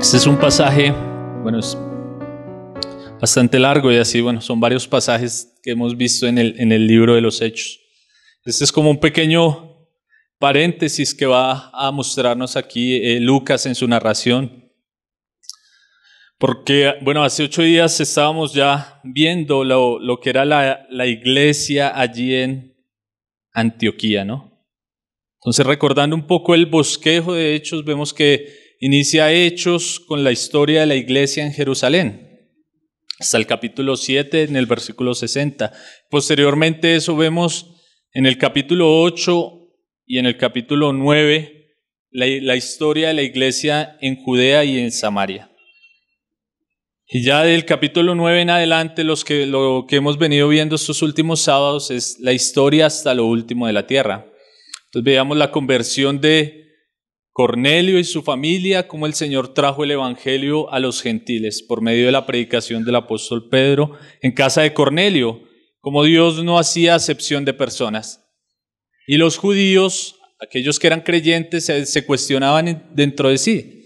Este es un pasaje, bueno, es bastante largo y así, bueno, son varios pasajes que hemos visto en el libro de los Hechos. Este es como un pequeño paréntesis que va a mostrarnos aquí Lucas en su narración. Porque, bueno, hace 8 días estábamos ya viendo lo que era la iglesia allí en Antioquía, ¿no? Entonces, recordando un poco el bosquejo de Hechos, vemos que inicia Hechos con la historia de la iglesia en Jerusalén, hasta el capítulo 7, en el versículo 60. Posteriormente eso vemos en el capítulo 8 y en el capítulo 9 la historia de la iglesia en Judea y en Samaria. Y ya del capítulo 9 en adelante, lo que hemos venido viendo estos últimos sábados es la historia hasta lo último de la tierra. Entonces veamos la conversión de Cornelio y su familia, cómo el Señor trajo el evangelio a los gentiles por medio de la predicación del apóstol Pedro en casa de Cornelio, como Dios no hacía acepción de personas. Y los judíos, aquellos que eran creyentes, se cuestionaban dentro de sí,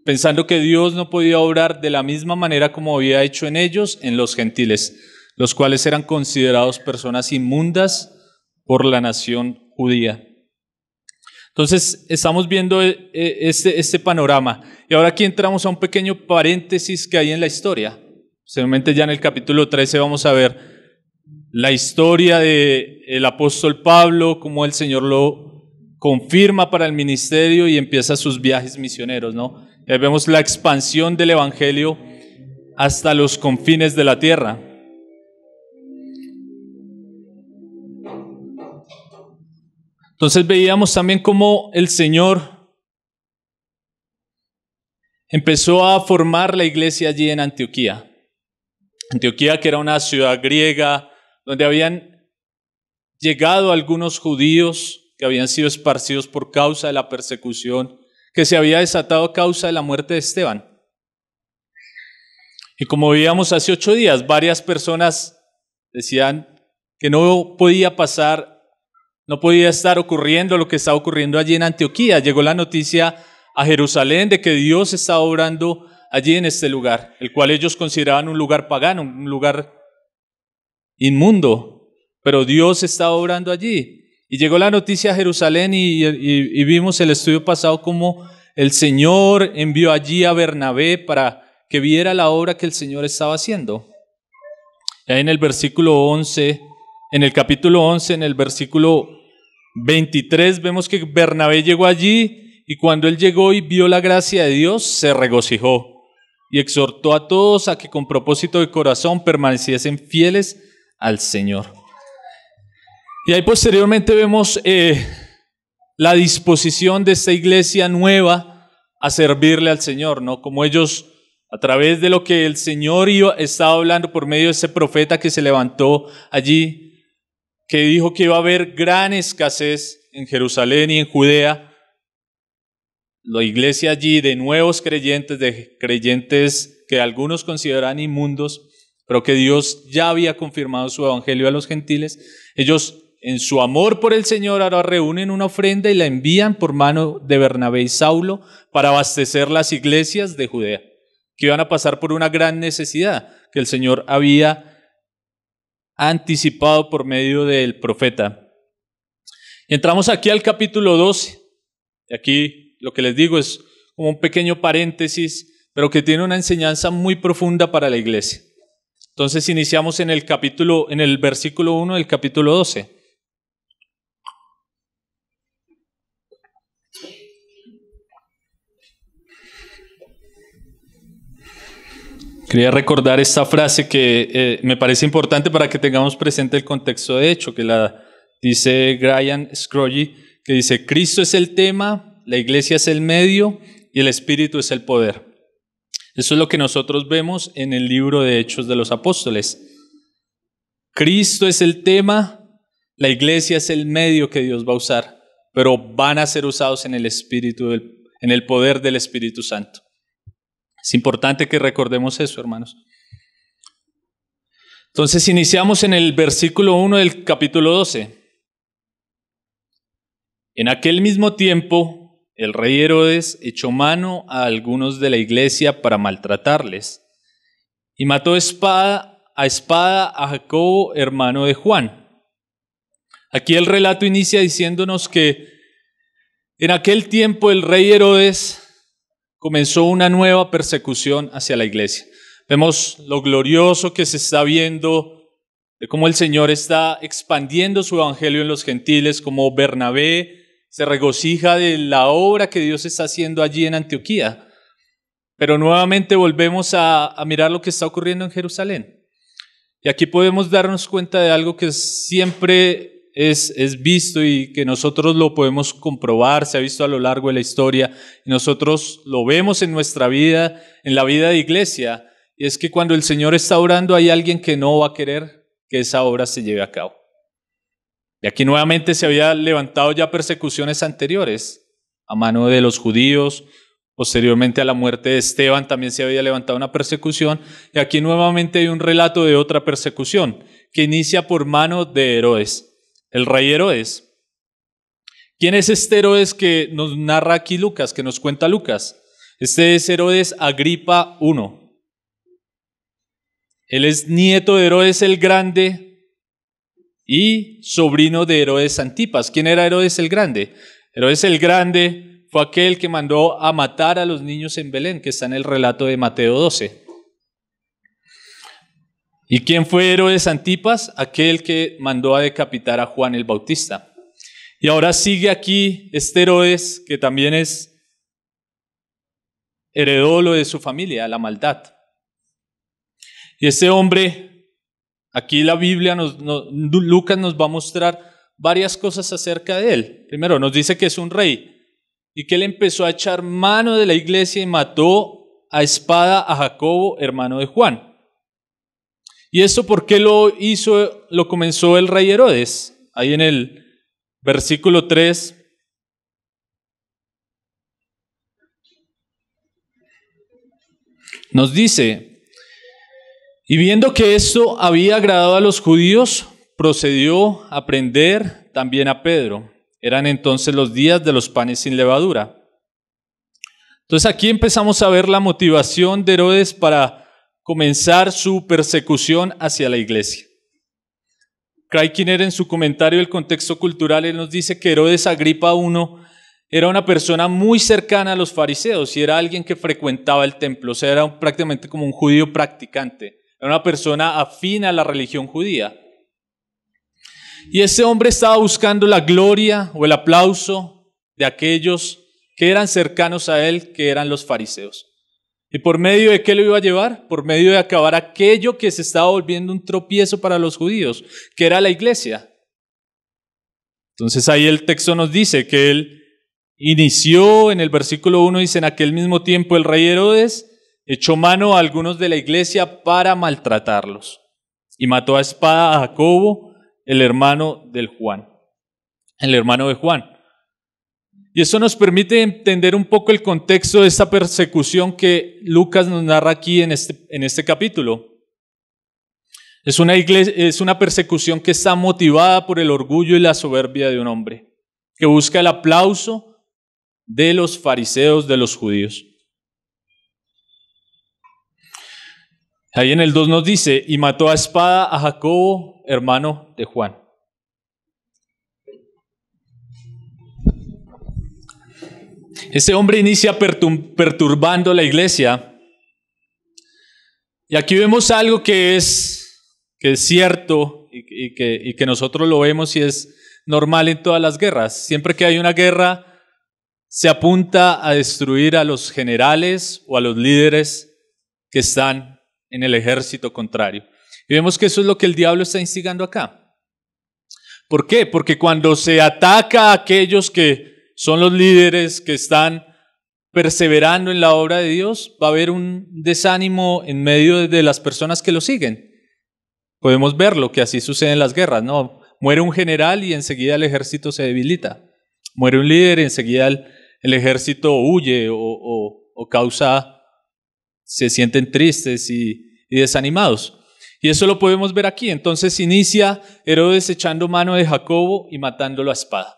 pensando que Dios no podía obrar de la misma manera como había hecho en ellos, en los gentiles, los cuales eran considerados personas inmundas por la nación judía. Entonces estamos viendo este panorama y ahora aquí entramos a un pequeño paréntesis que hay en la historia. Seguramente ya en el capítulo 13 vamos a ver la historia del apóstol Pablo, cómo el Señor lo confirma para el ministerio y empieza sus viajes misioneros, ¿no? Y ahí vemos la expansión del evangelio hasta los confines de la tierra. Entonces veíamos también cómo el Señor empezó a formar la iglesia allí en Antioquía. Antioquía, que era una ciudad griega donde habían llegado algunos judíos que habían sido esparcidos por causa de la persecución que se había desatado a causa de la muerte de Esteban. Y como veíamos hace 8 días, varias personas decían que no podía estar ocurriendo lo que estaba ocurriendo allí en Antioquía. Llegó la noticia a Jerusalén de que Dios estaba obrando allí en este lugar, el cual ellos consideraban un lugar pagano, un lugar inmundo, pero Dios estaba obrando allí. Y llegó la noticia a Jerusalén y vimos el estudio pasado cómo el Señor envió allí a Bernabé para que viera la obra que el Señor estaba haciendo. Y ahí en el versículo 11, en el capítulo 11, en el versículo 23, vemos que Bernabé llegó allí y cuando él llegó y vio la gracia de Dios, se regocijó y exhortó a todos a que con propósito de corazón permaneciesen fieles al Señor. Y ahí posteriormente vemos la disposición de esta iglesia nueva a servirle al Señor, ¿no? Como ellos, a través de lo que el Señor estaba hablando por medio de ese profeta que se levantó allí, que dijo que iba a haber gran escasez en Jerusalén y en Judea, la iglesia allí de nuevos creyentes, de creyentes que algunos consideran inmundos, pero que Dios ya había confirmado su evangelio a los gentiles, ellos en su amor por el Señor ahora reúnen una ofrenda y la envían por mano de Bernabé y Saulo para abastecer las iglesias de Judea, que iban a pasar por una gran necesidad que el Señor había anticipado por medio del profeta. Entramos aquí al capítulo 12, y aquí lo que les digo es como un pequeño paréntesis, pero que tiene una enseñanza muy profunda para la iglesia. Entonces iniciamos en el versículo 1 del capítulo 12. Quería recordar esta frase que me parece importante para que tengamos presente el contexto de hecho, que la dice Brian Scroggie, que dice: Cristo es el tema, la iglesia es el medio y el Espíritu es el poder. Eso es lo que nosotros vemos en el libro de Hechos de los Apóstoles. Cristo es el tema, la iglesia es el medio que Dios va a usar, pero van a ser usados en el Espíritu, en el poder del Espíritu Santo. Es importante que recordemos eso, hermanos. Entonces iniciamos en el versículo 1 del capítulo 12. En aquel mismo tiempo, el rey Herodes echó mano a algunos de la iglesia para maltratarles y mató a espada a Jacobo, hermano de Juan. Aquí el relato inicia diciéndonos que en aquel tiempo el rey Herodes comenzó una nueva persecución hacia la iglesia. Vemos lo glorioso que se está viendo de cómo el Señor está expandiendo su evangelio en los gentiles, como Bernabé se regocija de la obra que Dios está haciendo allí en Antioquía. Pero nuevamente volvemos a mirar lo que está ocurriendo en Jerusalén. Y aquí podemos darnos cuenta de algo que siempre es visto y que nosotros lo podemos comprobar, se ha visto a lo largo de la historia, y nosotros lo vemos en nuestra vida, en la vida de iglesia, y es que cuando el Señor está orando hay alguien que no va a querer que esa obra se lleve a cabo. Y aquí nuevamente se había levantado ya persecuciones anteriores a mano de los judíos. Posteriormente a la muerte de Esteban también se había levantado una persecución, y aquí nuevamente hay un relato de otra persecución que inicia por mano de Herodes, el rey Herodes. ¿Quién es este Herodes que nos narra aquí Lucas, que nos cuenta Lucas? Este es Herodes Agripa I. Él es nieto de Herodes el Grande y sobrino de Herodes Antipas. ¿Quién era Herodes el Grande? Herodes el Grande fue aquel que mandó a matar a los niños en Belén, que está en el relato de Mateo 12. ¿Y quién fue Herodes Antipas? Aquel que mandó a decapitar a Juan el Bautista. Y ahora sigue aquí este Herodes, que también heredó lo de su familia, la maldad. Y este hombre, aquí la Biblia, Lucas nos va a mostrar varias cosas acerca de él. Primero, nos dice que es un rey y que él empezó a echar mano de la iglesia y mató a espada a Jacobo, hermano de Juan. ¿Y esto por qué lo comenzó el rey Herodes? Ahí en el versículo 3. Nos dice: y viendo que esto había agradado a los judíos, procedió a prender también a Pedro. Eran entonces los días de los panes sin levadura. Entonces aquí empezamos a ver la motivación de Herodes para comenzar su persecución hacia la iglesia. Craig Kinner, en su comentario del contexto cultural, él nos dice que Herodes Agripa I era una persona muy cercana a los fariseos y era alguien que frecuentaba el templo, o sea, era prácticamente como un judío practicante, era una persona afín a la religión judía. Y ese hombre estaba buscando la gloria o el aplauso de aquellos que eran cercanos a él, que eran los fariseos. ¿Y por medio de qué lo iba a llevar? Por medio de acabar aquello que se estaba volviendo un tropiezo para los judíos, que era la iglesia. Entonces ahí el texto nos dice que él inició, en el versículo 1 dice: en aquel mismo tiempo el rey Herodes echó mano a algunos de la iglesia para maltratarlos y mató a espada a Jacobo, el hermano de Juan. Y eso nos permite entender un poco el contexto de esta persecución que Lucas nos narra aquí en este capítulo. Es una persecución que está motivada por el orgullo y la soberbia de un hombre, que busca el aplauso de los fariseos, de los judíos. Ahí en el 2 nos dice: y mató a espada a Jacobo, hermano de Juan. Ese hombre inicia perturbando la iglesia. Y aquí vemos algo que es cierto y que nosotros lo vemos y es normal en todas las guerras. Siempre que hay una guerra, se apunta a destruir a los generales o a los líderes que están en el ejército contrario. Y vemos que eso es lo que el diablo está instigando acá. ¿Por qué? Porque cuando se ataca a aquellos que son los líderes que están perseverando en la obra de Dios, va a haber un desánimo en medio de las personas que lo siguen. Podemos verlo, que así sucede en las guerras, ¿no? Muere un general y enseguida el ejército se debilita. Muere un líder y enseguida el ejército huye o se sienten tristes y desanimados. Y eso lo podemos ver aquí. Entonces inicia Herodes echando mano de Jacobo y matándolo a espada.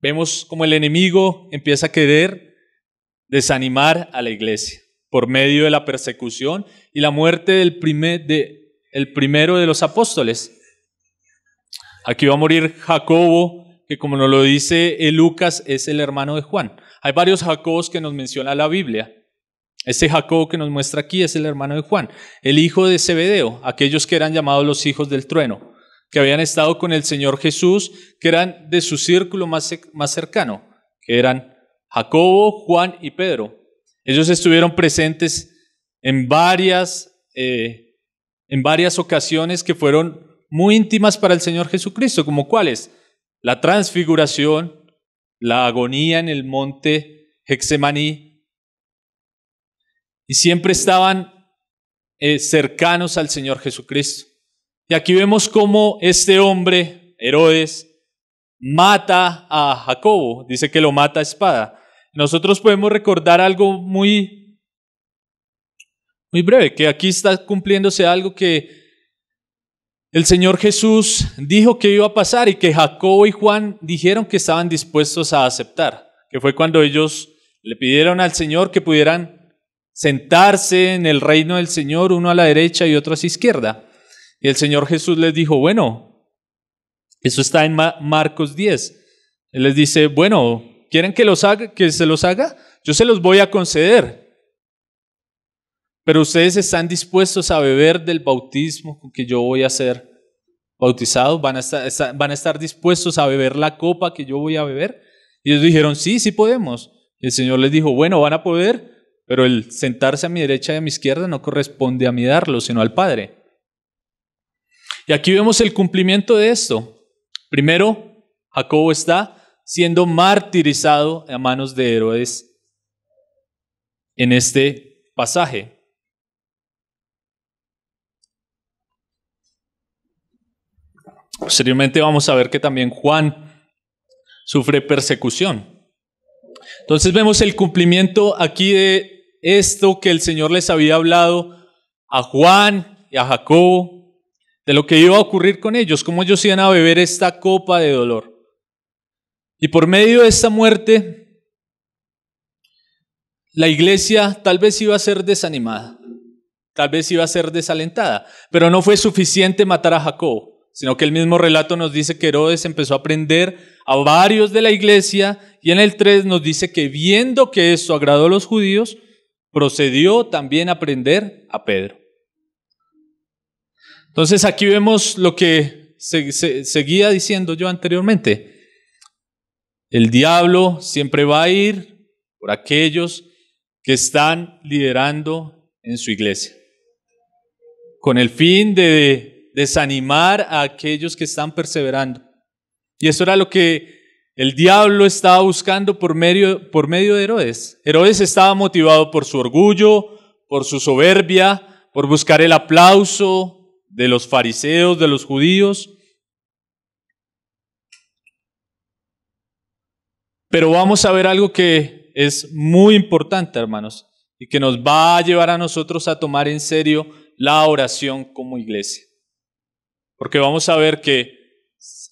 vemos como el enemigo empieza a querer desanimar a la iglesia por medio de la persecución y la muerte del primero de los apóstoles. Aquí va a morir Jacobo, que como nos lo dice Lucas, es el hermano de Juan. Hay varios Jacobos que nos menciona la Biblia. Este Jacobo que nos muestra aquí es el hermano de Juan, el hijo de Zebedeo, aquellos que eran llamados los hijos del trueno, que habían estado con el Señor Jesús, que eran de su círculo más cercano, que eran Jacobo, Juan y Pedro. Ellos estuvieron presentes en varias ocasiones que fueron muy íntimas para el Señor Jesucristo, como cuáles: la transfiguración, la agonía en el monte Getsemaní, y siempre estaban cercanos al Señor Jesucristo. Y aquí vemos cómo este hombre, Herodes, mata a Jacobo, dice que lo mata a espada. Nosotros podemos recordar algo muy breve, que aquí está cumpliéndose algo que el Señor Jesús dijo que iba a pasar y que Jacobo y Juan dijeron que estaban dispuestos a aceptar, que fue cuando ellos le pidieron al Señor que pudieran sentarse en el reino del Señor, uno a la derecha y otro a su izquierda. Y el Señor Jesús les dijo, bueno, eso está en Marcos 10. Él les dice, bueno, ¿quieren que se los haga? Yo se los voy a conceder. Pero ustedes están dispuestos a beber del bautismo con que yo voy a ser bautizado, van a estar dispuestos a beber la copa que yo voy a beber. Y ellos dijeron, sí podemos. Y el Señor les dijo, bueno, van a poder, pero el sentarse a mi derecha y a mi izquierda no corresponde a mí darlo, sino al Padre. Y aquí vemos el cumplimiento de esto. Primero, Jacobo está siendo martirizado a manos de Herodes en este pasaje. Posteriormente vamos a ver que también Juan sufre persecución. Entonces vemos el cumplimiento aquí de esto que el Señor les había hablado a Juan y a Jacobo, de lo que iba a ocurrir con ellos, cómo ellos iban a beber esta copa de dolor. Y por medio de esta muerte, la iglesia tal vez iba a ser desanimada, tal vez iba a ser desalentada, pero no fue suficiente matar a Jacobo, sino que el mismo relato nos dice que Herodes empezó a prender a varios de la iglesia, y en el 3 nos dice que viendo que esto agradó a los judíos, procedió también a prender a Pedro. Entonces aquí vemos lo que seguía diciendo yo anteriormente. El diablo siempre va a ir por aquellos que están liderando en su iglesia, con el fin de desanimar a aquellos que están perseverando. Y eso era lo que el diablo estaba buscando por medio de Herodes. Herodes estaba motivado por su orgullo, por su soberbia, por buscar el aplauso de los fariseos, de los judíos. Pero vamos a ver algo que es muy importante, hermanos, y que nos va a llevar a nosotros a tomar en serio la oración como iglesia. Porque vamos a ver que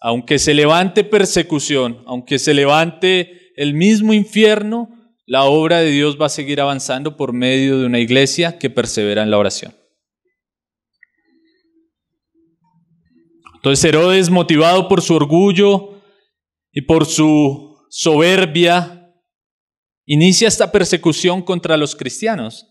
aunque se levante persecución, aunque se levante el mismo infierno, la obra de Dios va a seguir avanzando por medio de una iglesia que persevera en la oración. Entonces Herodes, motivado por su orgullo y por su soberbia, inicia esta persecución contra los cristianos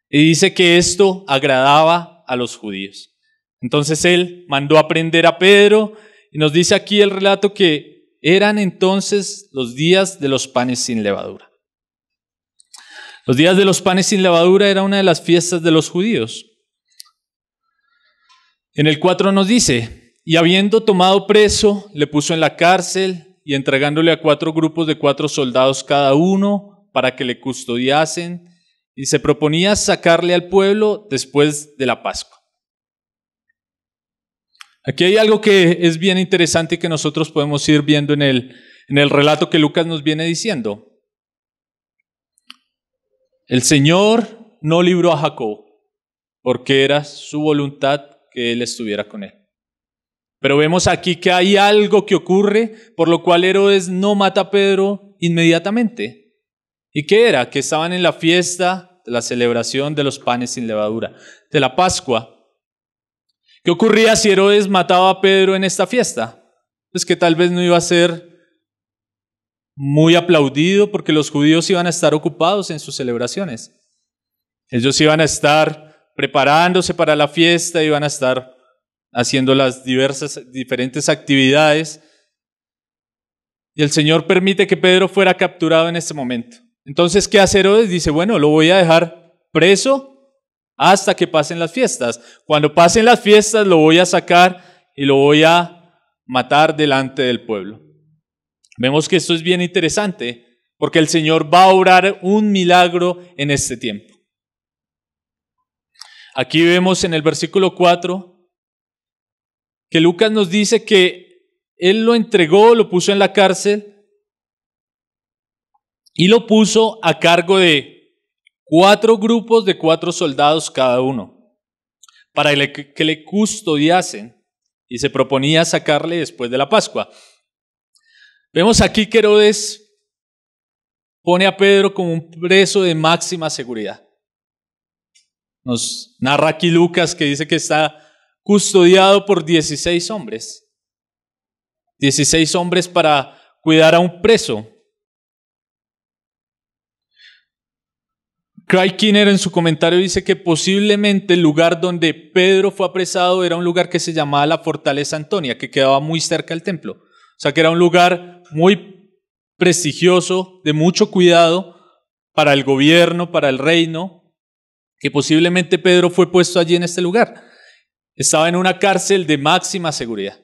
y dice que esto agradaba a los judíos. Entonces él mandó a prender a Pedro y nos dice aquí el relato que eran entonces los días de los panes sin levadura. Los días de los panes sin levadura era una de las fiestas de los judíos. En el 4 nos dice, y habiendo tomado preso, le puso en la cárcel y entregándole a 4 grupos de 4 soldados cada uno para que le custodiasen, y se proponía sacarle al pueblo después de la Pascua. Aquí hay algo que es bien interesante y que nosotros podemos ir viendo en el relato que Lucas nos viene diciendo. El Señor no libró a Jacob porque era su voluntad que él estuviera con él. Pero vemos aquí que hay algo que ocurre, por lo cual Herodes no mata a Pedro inmediatamente. ¿Y qué era? Que estaban en la fiesta de la celebración de los panes sin levadura, de la Pascua. ¿Qué ocurría si Herodes mataba a Pedro en esta fiesta? Pues que tal vez no iba a ser muy aplaudido porque los judíos iban a estar ocupados en sus celebraciones. Ellos iban a estar preparándose para la fiesta, iban a estar haciendo las diferentes actividades. Y el Señor permite que Pedro fuera capturado en este momento. Entonces, ¿qué hace Herodes? Dice, bueno, lo voy a dejar preso hasta que pasen las fiestas. Cuando pasen las fiestas lo voy a sacar y lo voy a matar delante del pueblo. Vemos que esto es bien interesante porque el Señor va a obrar un milagro en este tiempo. Aquí vemos en el versículo 4 que Lucas nos dice que Él lo entregó, lo puso en la cárcel y lo puso a cargo de 4 grupos de 4 soldados cada uno, para que le custodiasen, y se proponía sacarle después de la Pascua. Vemos aquí que Herodes pone a Pedro como un preso de máxima seguridad. Nos narra aquí Lucas que dice que está custodiado por 16 hombres. 16 hombres para cuidar a un preso. Craig Kinner en su comentario dice que posiblemente el lugar donde Pedro fue apresado era un lugar que se llamaba la Fortaleza Antonia, que quedaba muy cerca del templo. O sea que era un lugar muy prestigioso, de mucho cuidado para el gobierno, para el reino, que posiblemente Pedro fue puesto allí en este lugar. Estaba en una cárcel de máxima seguridad,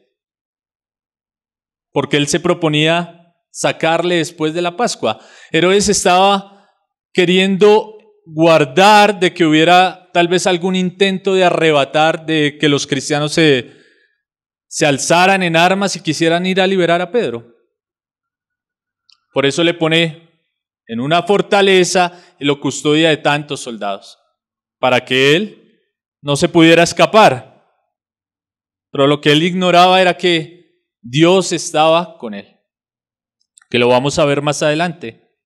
porque él se proponía sacarle después de la Pascua. Herodes estaba queriendo guardar de que hubiera tal vez algún intento de arrebatar, de que los cristianos se alzaran en armas y quisieran ir a liberar a Pedro. Por eso le pone en una fortaleza y lo custodia de tantos soldados, para que él no se pudiera escapar. Pero lo que él ignoraba era que Dios estaba con él, que lo vamos a ver más adelante.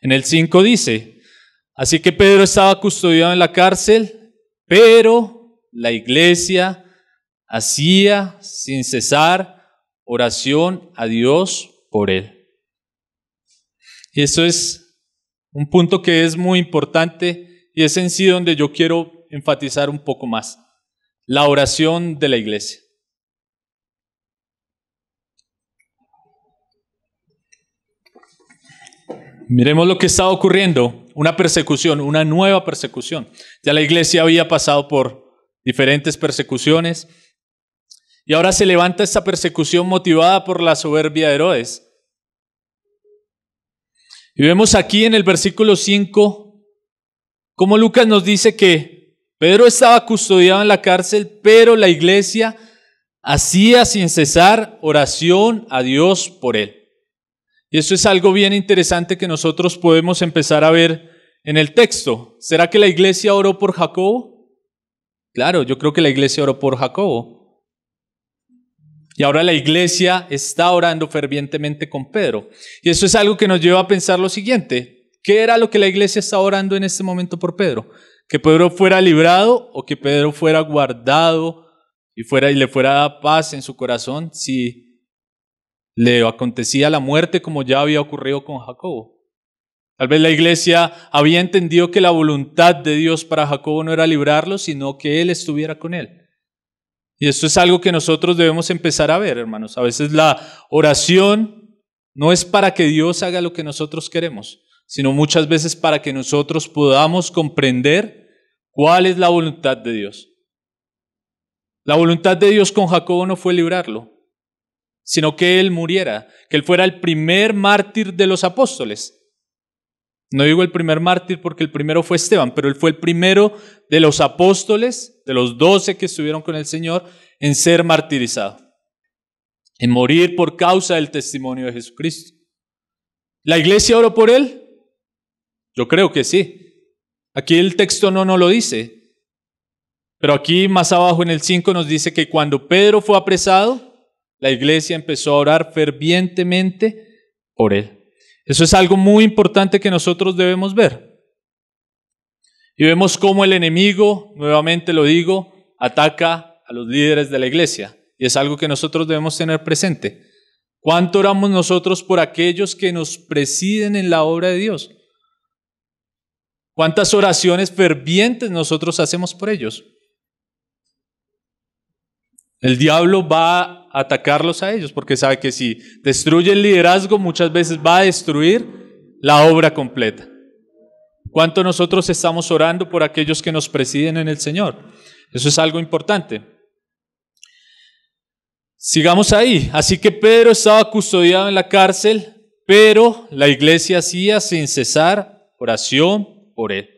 En el 5 dice, así que Pedro estaba custodiado en la cárcel, pero la iglesia hacía sin cesar oración a Dios por él. Y esto es un punto que es muy importante y es en sí donde yo quiero enfatizar un poco más. La oración de la iglesia. Miremos lo que estaba ocurriendo, una persecución, una nueva persecución. Ya la iglesia había pasado por diferentes persecuciones y ahora se levanta esta persecución motivada por la soberbia de Herodes. Y vemos aquí en el versículo 5 cómo Lucas nos dice que Pedro estaba custodiado en la cárcel, pero la iglesia hacía sin cesar oración a Dios por él. Y eso es algo bien interesante que nosotros podemos empezar a ver en el texto. ¿Será que la iglesia oró por Jacobo? Claro, yo creo que la iglesia oró por Jacobo. Y ahora la iglesia está orando fervientemente con Pedro. Y eso es algo que nos lleva a pensar lo siguiente. ¿Qué era lo que la iglesia estaba orando en este momento por Pedro? ¿Que Pedro fuera librado o que Pedro fuera guardado y le fuera dada paz en su corazón si le acontecía la muerte como ya había ocurrido con Jacobo? Tal vez la iglesia había entendido que la voluntad de Dios para Jacobo no era librarlo, sino que él estuviera con él. Y esto es algo que nosotros debemos empezar a ver, hermanos. A veces la oración no es para que Dios haga lo que nosotros queremos, sino muchas veces para que nosotros podamos comprender cuál es la voluntad de Dios. La voluntad de Dios con Jacobo no fue librarlo, sino que él muriera, que él fuera el primer mártir de los apóstoles. No digo el primer mártir porque el primero fue Esteban, pero él fue el primero de los apóstoles, de los 12 que estuvieron con el Señor, en ser martirizado, en morir por causa del testimonio de Jesucristo. ¿La iglesia oró por él? Yo creo que sí. Aquí el texto no nos lo dice. Pero aquí más abajo en el 5 nos dice que cuando Pedro fue apresado, la iglesia empezó a orar fervientemente por él. Eso es algo muy importante que nosotros debemos ver. Y vemos cómo el enemigo, nuevamente lo digo, ataca a los líderes de la iglesia. Y es algo que nosotros debemos tener presente. ¿Cuánto oramos nosotros por aquellos que nos presiden en la obra de Dios? ¿Cuántas oraciones fervientes nosotros hacemos por ellos? El diablo va a atacarlos a ellos porque sabe que si destruye el liderazgo, muchas veces va a destruir la obra completa. ¿Cuánto nosotros estamos orando por aquellos que nos presiden en el Señor? Eso es algo importante. Sigamos ahí. Así que Pedro estaba custodiado en la cárcel, pero la iglesia hacía sin cesar oración por él.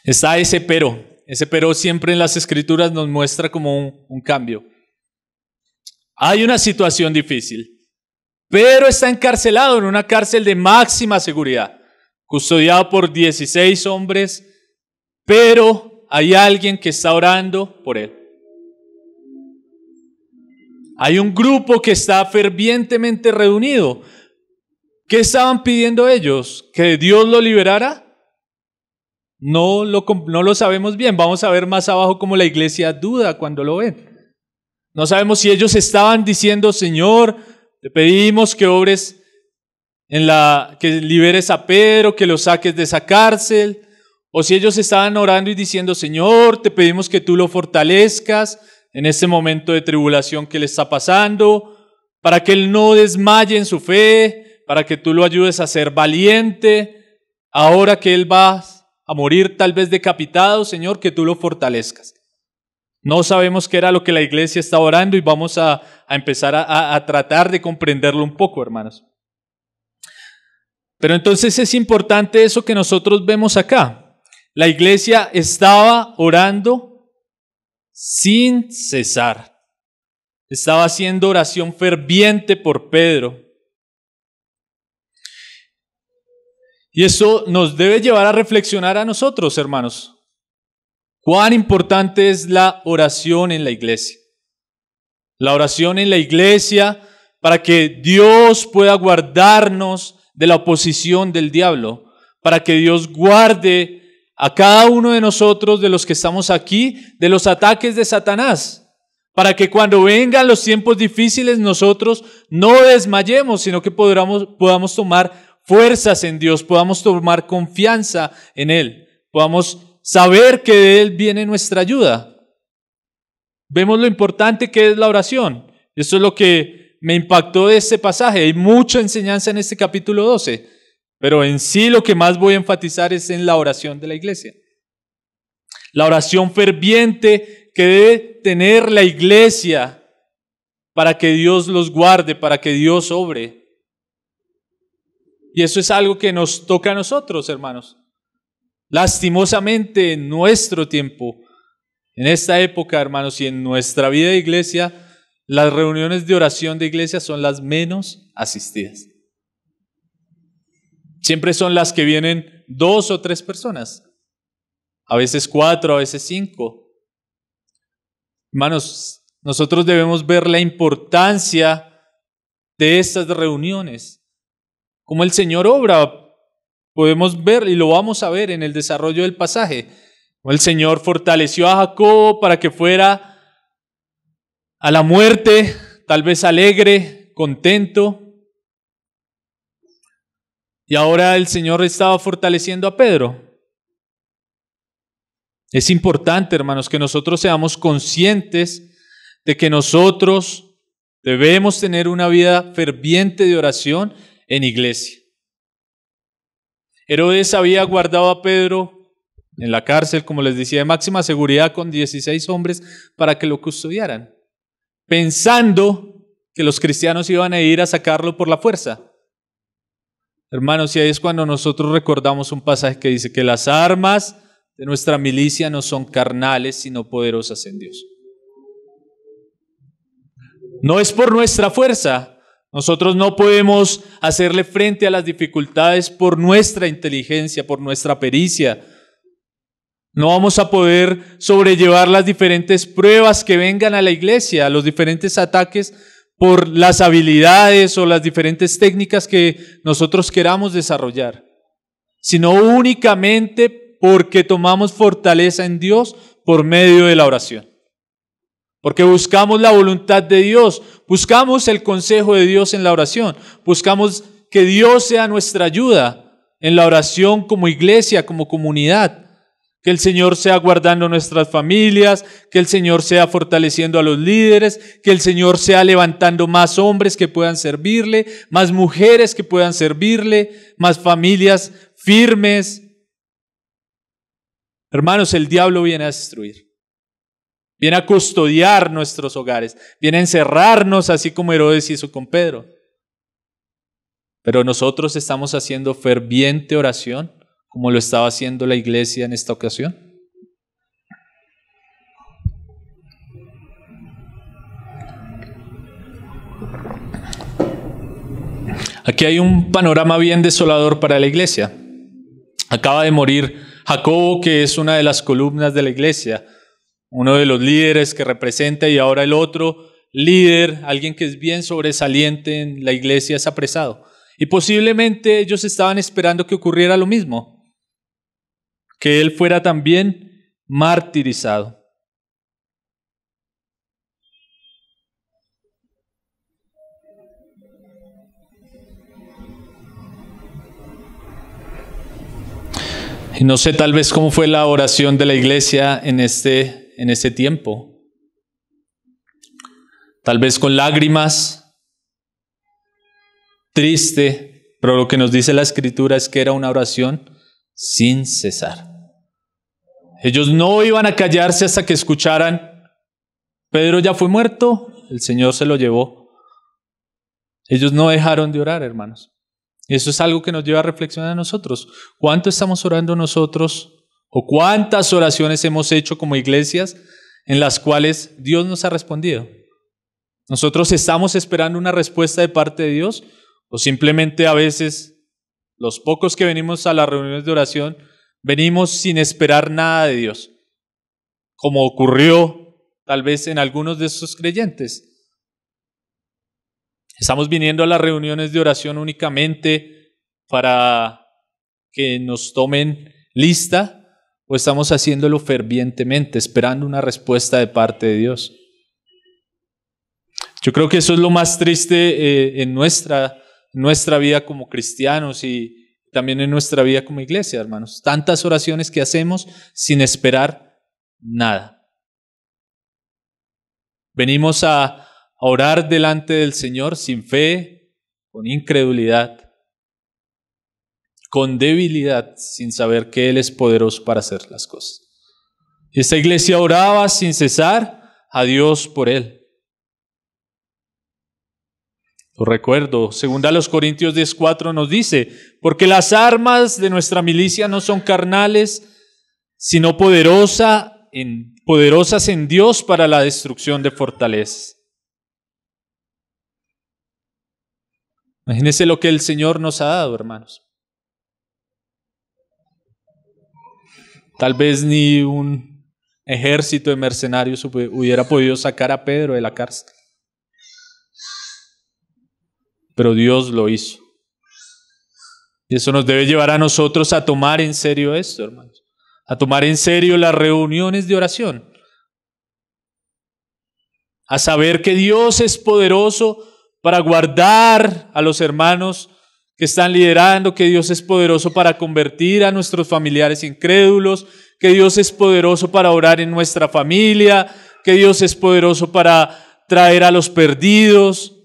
Está ese pero. Ese pero siempre en las Escrituras nos muestra como un cambio. Hay una situación difícil. Pedro está encarcelado en una cárcel de máxima seguridad, custodiado por 16 hombres, pero hay alguien que está orando por él. Hay un grupo que está fervientemente reunido. ¿Qué estaban pidiendo ellos? ¿Que Dios lo liberara? No lo sabemos bien. Vamos a ver más abajo cómo la iglesia duda cuando lo ven. No sabemos si ellos estaban diciendo, Señor, te pedimos que obres que liberes a Pedro, que lo saques de esa cárcel, o si ellos estaban orando y diciendo, Señor, te pedimos que tú lo fortalezcas en este momento de tribulación que le está pasando, para que él no desmaye en su fe, para que tú lo ayudes a ser valiente, ahora que él va a morir tal vez decapitado, Señor, que tú lo fortalezcas. No sabemos qué era lo que la iglesia estaba orando y vamos a empezar a tratar de comprenderlo un poco, hermanos. Pero entonces es importante eso que nosotros vemos acá. La iglesia estaba orando sin cesar. Estaba haciendo oración ferviente por Pedro. Y eso nos debe llevar a reflexionar a nosotros, hermanos. ¿Cuán importante es la oración en la iglesia? La oración en la iglesia para que Dios pueda guardarnos de la oposición del diablo, para que Dios guarde a cada uno de nosotros, de los que estamos aquí, de los ataques de Satanás, para que cuando vengan los tiempos difíciles nosotros no desmayemos, sino que podamos tomar fuerzas en Dios, podamos tomar confianza en Él, podamos saber que de Él viene nuestra ayuda. Vemos lo importante que es la oración. Eso es lo que me impactó de este pasaje. Hay mucha enseñanza en este capítulo 12, pero en sí lo que más voy a enfatizar es en la oración de la iglesia. La oración ferviente que debe tener la iglesia para que Dios los guarde, para que Dios obre. Y eso es algo que nos toca a nosotros, hermanos. Lastimosamente en nuestro tiempo, en esta época, hermanos, y en nuestra vida de iglesia, las reuniones de oración de iglesia son las menos asistidas. Siempre son las que vienen 2 o 3 personas, a veces 4, a veces 5. Hermanos, nosotros debemos ver la importancia de estas reuniones, cómo el Señor obra. Podemos ver y lo vamos a ver en el desarrollo del pasaje. El Señor fortaleció a Jacobo para que fuera a la muerte, tal vez alegre, contento. Y ahora el Señor estaba fortaleciendo a Pedro. Es importante, hermanos, que nosotros seamos conscientes de que nosotros debemos tener una vida ferviente de oración en iglesia. Herodes había guardado a Pedro en la cárcel, como les decía, de máxima seguridad con 16 hombres para que lo custodiaran, pensando que los cristianos iban a ir a sacarlo por la fuerza. Hermanos, y ahí es cuando nosotros recordamos un pasaje que dice que las armas de nuestra milicia no son carnales, sino poderosas en Dios. No es por nuestra fuerza, Nosotros no podemos hacerle frente a las dificultades por nuestra inteligencia, por nuestra pericia. No vamos a poder sobrellevar las diferentes pruebas que vengan a la iglesia, los diferentes ataques por las habilidades o las diferentes técnicas que nosotros queramos desarrollar, sino únicamente porque tomamos fortaleza en Dios por medio de la oración. Porque buscamos la voluntad de Dios, buscamos el consejo de Dios en la oración, buscamos que Dios sea nuestra ayuda en la oración como iglesia, como comunidad. Que el Señor sea guardando nuestras familias, que el Señor sea fortaleciendo a los líderes, que el Señor sea levantando más hombres que puedan servirle, más mujeres que puedan servirle, más familias firmes. Hermanos, el diablo viene a destruir. Viene a custodiar nuestros hogares, viene a encerrarnos así como Herodes hizo con Pedro. Pero nosotros estamos haciendo ferviente oración como lo estaba haciendo la iglesia en esta ocasión. Aquí hay un panorama bien desolador para la iglesia. Acaba de morir Jacobo, que es una de las columnas de la iglesia, uno de los líderes que representa, y ahora el otro líder, alguien que es bien sobresaliente en la iglesia, es apresado. Y posiblemente ellos estaban esperando que ocurriera lo mismo, que él fuera también martirizado. Y no sé tal vez cómo fue la oración de la iglesia en este tiempo. Tal vez con lágrimas, triste, pero lo que nos dice la Escritura es que era una oración sin cesar. Ellos no iban a callarse hasta que escucharan: Pedro ya fue muerto, el Señor se lo llevó. Ellos no dejaron de orar, hermanos. Y eso es algo que nos lleva a reflexionar a nosotros. ¿Cuánto estamos orando nosotros? ¿O cuántas oraciones hemos hecho como iglesias en las cuales Dios nos ha respondido? ¿Nosotros estamos esperando una respuesta de parte de Dios? ¿O simplemente a veces los pocos que venimos a las reuniones de oración venimos sin esperar nada de Dios? Como ocurrió tal vez en algunos de esos creyentes. ¿Estamos viniendo a las reuniones de oración únicamente para que nos tomen lista? ¿O estamos haciéndolo fervientemente, esperando una respuesta de parte de Dios? Yo creo que eso es lo más triste en nuestra vida como cristianos y también en nuestra vida como iglesia, hermanos. Tantas oraciones que hacemos sin esperar nada. Venimos a orar delante del Señor sin fe, con incredulidad, con debilidad, sin saber que Él es poderoso para hacer las cosas. Y esta iglesia oraba sin cesar a Dios por Él. Lo recuerdo, 2 Corintios 10:4 nos dice: porque las armas de nuestra milicia no son carnales, sino poderosas en Dios para la destrucción de fortalezas. Imagínense lo que el Señor nos ha dado, hermanos. Tal vez ni un ejército de mercenarios hubiera podido sacar a Pedro de la cárcel. Pero Dios lo hizo. Y eso nos debe llevar a nosotros a tomar en serio esto, hermanos. A tomar en serio las reuniones de oración. A saber que Dios es poderoso para guardar a los hermanos que están liderando, que Dios es poderoso para convertir a nuestros familiares incrédulos, que Dios es poderoso para orar en nuestra familia, que Dios es poderoso para traer a los perdidos.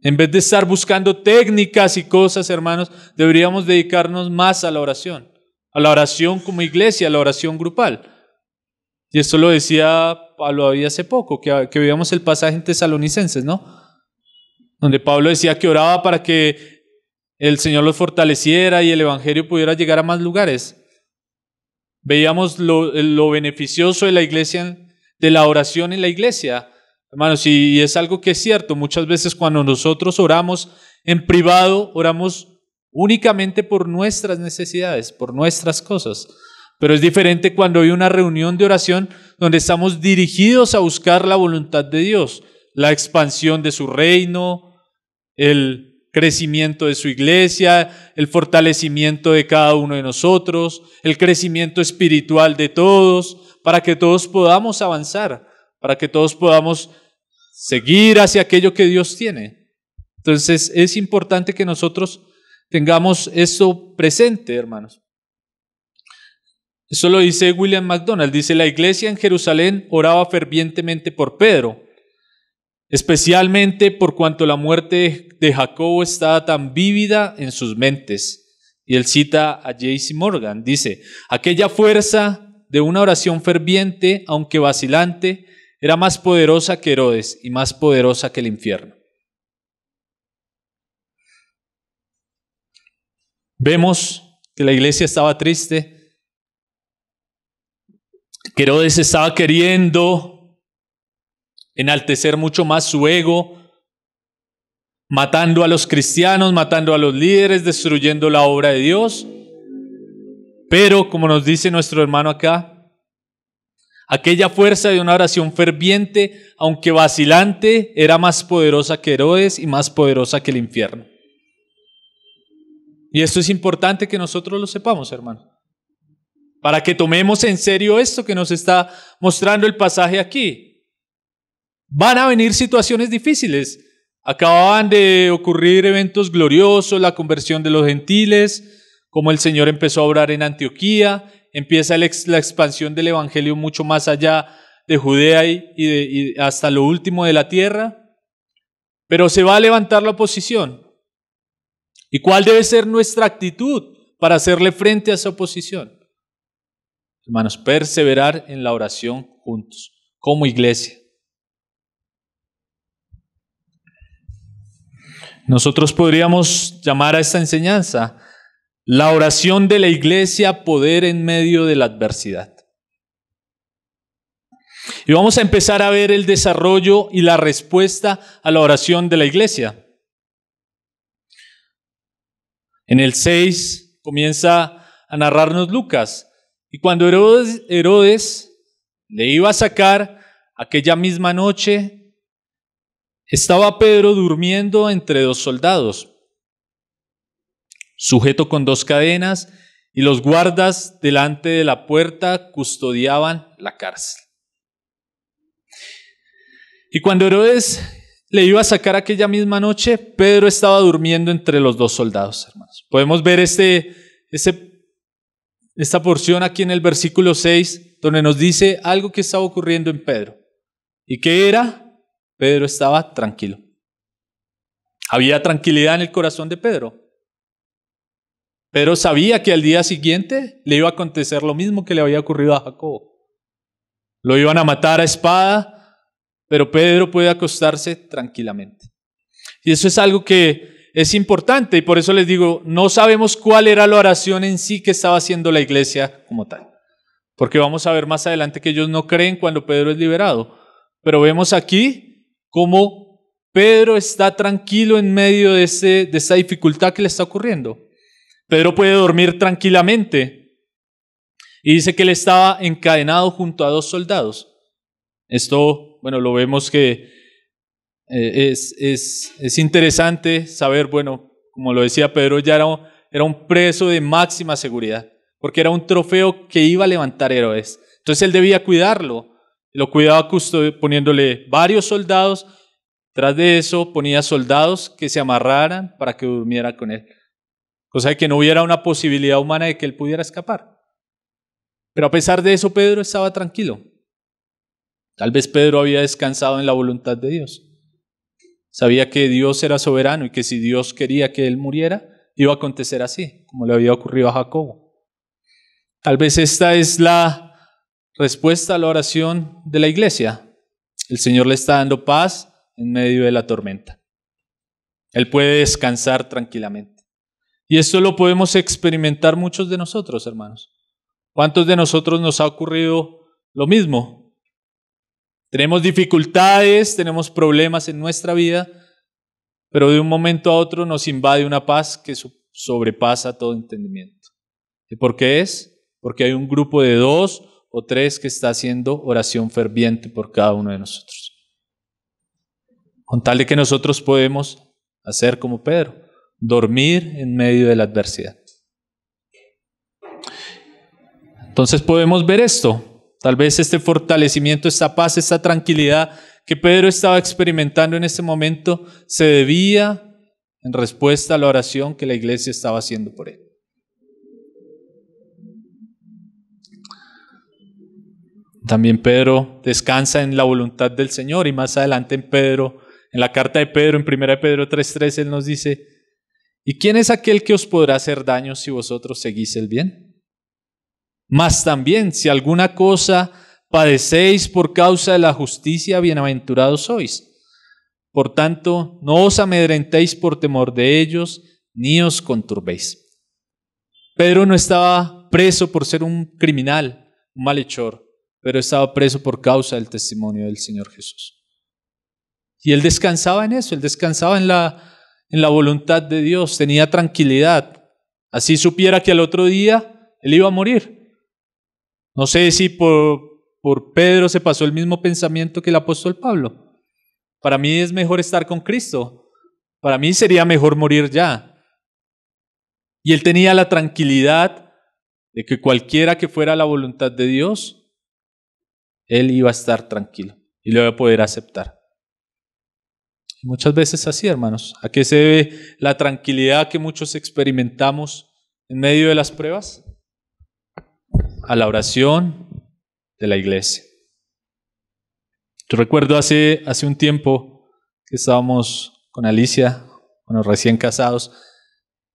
En vez de estar buscando técnicas y cosas, hermanos, deberíamos dedicarnos más a la oración como iglesia, a la oración grupal. Y esto lo decía Pablo ahí hace poco, que veíamos el pasaje en Tesalonicenses, ¿no? Donde Pablo decía que oraba para que el Señor los fortaleciera y el Evangelio pudiera llegar a más lugares. Veíamos lo beneficioso de la iglesia, de la oración en la iglesia. Hermanos, y es algo que es cierto, muchas veces cuando nosotros oramos en privado, oramos únicamente por nuestras necesidades, por nuestras cosas. Pero es diferente cuando hay una reunión de oración donde estamos dirigidos a buscar la voluntad de Dios, la expansión de su reino, el crecimiento de su iglesia, el fortalecimiento de cada uno de nosotros, el crecimiento espiritual de todos, para que todos podamos avanzar, para que todos podamos seguir hacia aquello que Dios tiene. Entonces es importante que nosotros tengamos eso presente, hermanos. Eso lo dice William MacDonald, dice: la iglesia en Jerusalén oraba fervientemente por Pedro, especialmente por cuanto la muerte de Jacobo estaba tan vívida en sus mentes. Y él cita a J.C. Morgan, dice: aquella fuerza de una oración ferviente, aunque vacilante, era más poderosa que Herodes y más poderosa que el infierno. Vemos que la iglesia estaba triste, que Herodes estaba queriendo enaltecer mucho más su ego, matando a los cristianos, matando a los líderes, destruyendo la obra de Dios. Pero, como nos dice nuestro hermano acá, aquella fuerza de una oración ferviente, aunque vacilante, era más poderosa que Herodes y más poderosa que el infierno. Y esto es importante que nosotros lo sepamos, hermano, para que tomemos en serio esto que nos está mostrando el pasaje aquí. Van a venir situaciones difíciles. Acababan de ocurrir eventos gloriosos, la conversión de los gentiles, como el Señor empezó a obrar en Antioquía, empieza la expansión del evangelio mucho más allá de Judea y hasta lo último de la tierra, pero se va a levantar la oposición. ¿Y cuál debe ser nuestra actitud para hacerle frente a esa oposición? Hermanos, perseverar en la oración juntos, como iglesia. Nosotros podríamos llamar a esta enseñanza la oración de la iglesia, poder en medio de la adversidad. Y vamos a empezar a ver el desarrollo y la respuesta a la oración de la iglesia. En el 6 comienza a narrarnos Lucas. Y cuando Herodes le iba a sacar aquella misma noche, estaba Pedro durmiendo entre dos soldados, sujeto con dos cadenas, y los guardas delante de la puerta custodiaban la cárcel. Y cuando Herodes le iba a sacar aquella misma noche, Pedro estaba durmiendo entre los dos soldados, hermanos. Podemos ver esta porción aquí en el versículo 6, donde nos dice algo que estaba ocurriendo en Pedro. ¿Y qué era? Pedro estaba tranquilo. Había tranquilidad en el corazón de Pedro. Pedro sabía que al día siguiente le iba a acontecer lo mismo que le había ocurrido a Jacobo. Lo iban a matar a espada, pero Pedro puede acostarse tranquilamente. Y eso es algo que es importante, y por eso les digo, no sabemos cuál era la oración en sí que estaba haciendo la iglesia como tal. Porque vamos a ver más adelante que ellos no creen cuando Pedro es liberado. Pero vemos aquí cómo Pedro está tranquilo en medio de esta dificultad que le está ocurriendo. Pedro puede dormir tranquilamente. Y dice que él estaba encadenado junto a dos soldados. Esto, bueno, lo vemos que es interesante saber, bueno, como lo decía Pedro, ya era un preso de máxima seguridad, porque era un trofeo que iba a levantar Herodes. Entonces él debía cuidarlo. Lo cuidaba poniéndole varios soldados. Tras de eso ponía soldados que se amarraran para que durmiera con él. Cosa de que no hubiera una posibilidad humana de que él pudiera escapar. Pero a pesar de eso, Pedro estaba tranquilo. Tal vez Pedro había descansado en la voluntad de Dios. Sabía que Dios era soberano y que si Dios quería que él muriera, iba a acontecer así, como le había ocurrido a Jacobo. Tal vez esta es la respuesta a la oración de la iglesia. El Señor le está dando paz en medio de la tormenta. Él puede descansar tranquilamente. Y esto lo podemos experimentar muchos de nosotros, hermanos. ¿Cuántos de nosotros nos ha ocurrido lo mismo? Tenemos dificultades, tenemos problemas en nuestra vida, pero de un momento a otro nos invade una paz que sobrepasa todo entendimiento. ¿Y por qué es? Porque hay un grupo de 2 o 3 que está haciendo oración ferviente por cada uno de nosotros. Con tal de que nosotros podemos hacer como Pedro, dormir en medio de la adversidad. Entonces podemos ver esto. Tal vez este fortalecimiento, esta paz, esta tranquilidad que Pedro estaba experimentando en este momento se debía en respuesta a la oración que la iglesia estaba haciendo por él. También Pedro descansa en la voluntad del Señor y más adelante en la carta de Pedro, en 1 Pedro 3:3, él nos dice: ¿y quién es aquel que os podrá hacer daño si vosotros seguís el bien? Mas también, si alguna cosa padecéis por causa de la justicia, bienaventurados sois. Por tanto, no os amedrentéis por temor de ellos, ni os conturbéis. Pedro no estaba preso por ser un criminal, un malhechor, pero estaba preso por causa del testimonio del Señor Jesús. Y él descansaba en eso, él descansaba en la voluntad de Dios, tenía tranquilidad. Así supiera que al otro día él iba a morir. No sé si por Pedro se pasó el mismo pensamiento que el apóstol Pablo. Para mí es mejor estar con Cristo. Para mí sería mejor morir ya. Y él tenía la tranquilidad de que cualquiera que fuera la voluntad de Dios, él iba a estar tranquilo y lo iba a poder aceptar. Y muchas veces así, hermanos. ¿A qué se debe la tranquilidad que muchos experimentamos en medio de las pruebas? A la oración de la iglesia. Yo recuerdo hace un tiempo que estábamos con Alicia, recién casados,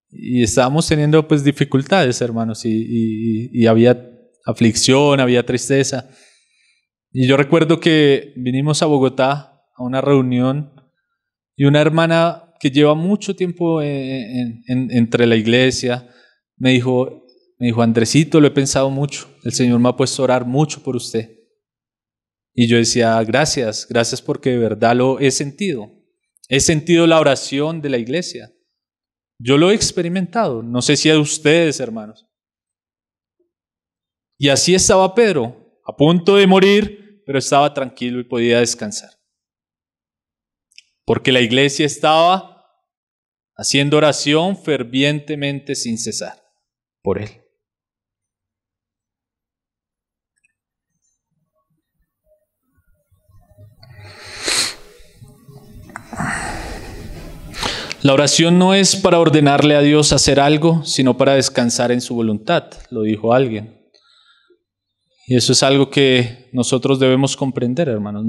y estábamos teniendo pues dificultades, hermanos, y había aflicción, había tristeza. Y yo recuerdo que vinimos a Bogotá a una reunión y una hermana que lleva mucho tiempo entre la iglesia me dijo: Andresito, lo he pensado mucho, el Señor me ha puesto a orar mucho por usted. Y yo decía: gracias porque de verdad lo he sentido la oración de la iglesia. Yo lo he experimentado, no sé si a ustedes, hermanos. Y así estaba Pedro, a punto de morir, pero estaba tranquilo y podía descansar. Porque la iglesia estaba haciendo oración fervientemente sin cesar por él. La oración no es para ordenarle a Dios hacer algo, sino para descansar en su voluntad, lo dijo alguien. Y eso es algo que nosotros debemos comprender, hermanos.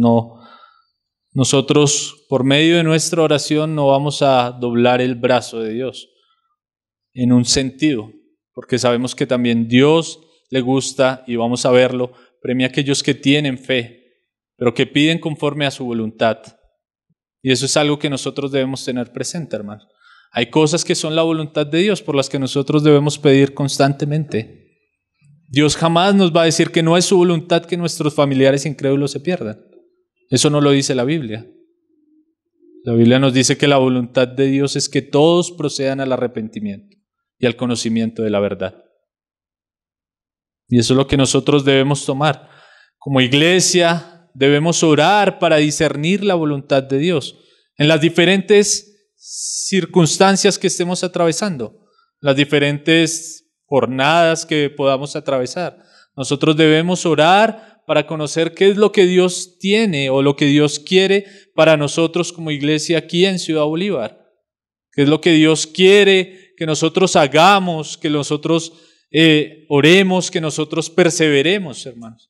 Nosotros, por medio de nuestra oración, no vamos a doblar el brazo de Dios en un sentido, porque sabemos que también Dios le gusta, y vamos a verlo, premia a aquellos que tienen fe, pero que piden conforme a su voluntad. Y eso es algo que nosotros debemos tener presente, hermanos. Hay cosas que son la voluntad de Dios por las que nosotros debemos pedir constantemente. Dios jamás nos va a decir que no es su voluntad que nuestros familiares incrédulos se pierdan. Eso no lo dice la Biblia. La Biblia nos dice que la voluntad de Dios es que todos procedan al arrepentimiento y al conocimiento de la verdad. Y eso es lo que nosotros debemos tomar. Como iglesia debemos orar para discernir la voluntad de Dios en las diferentes circunstancias que estemos atravesando, las diferentes jornadas que podamos atravesar. Nosotros debemos orar para conocer qué es lo que Dios tiene o lo que Dios quiere para nosotros como iglesia aquí en Ciudad Bolívar. Qué es lo que Dios quiere que nosotros hagamos, que nosotros oremos, que nosotros perseveremos, hermanos.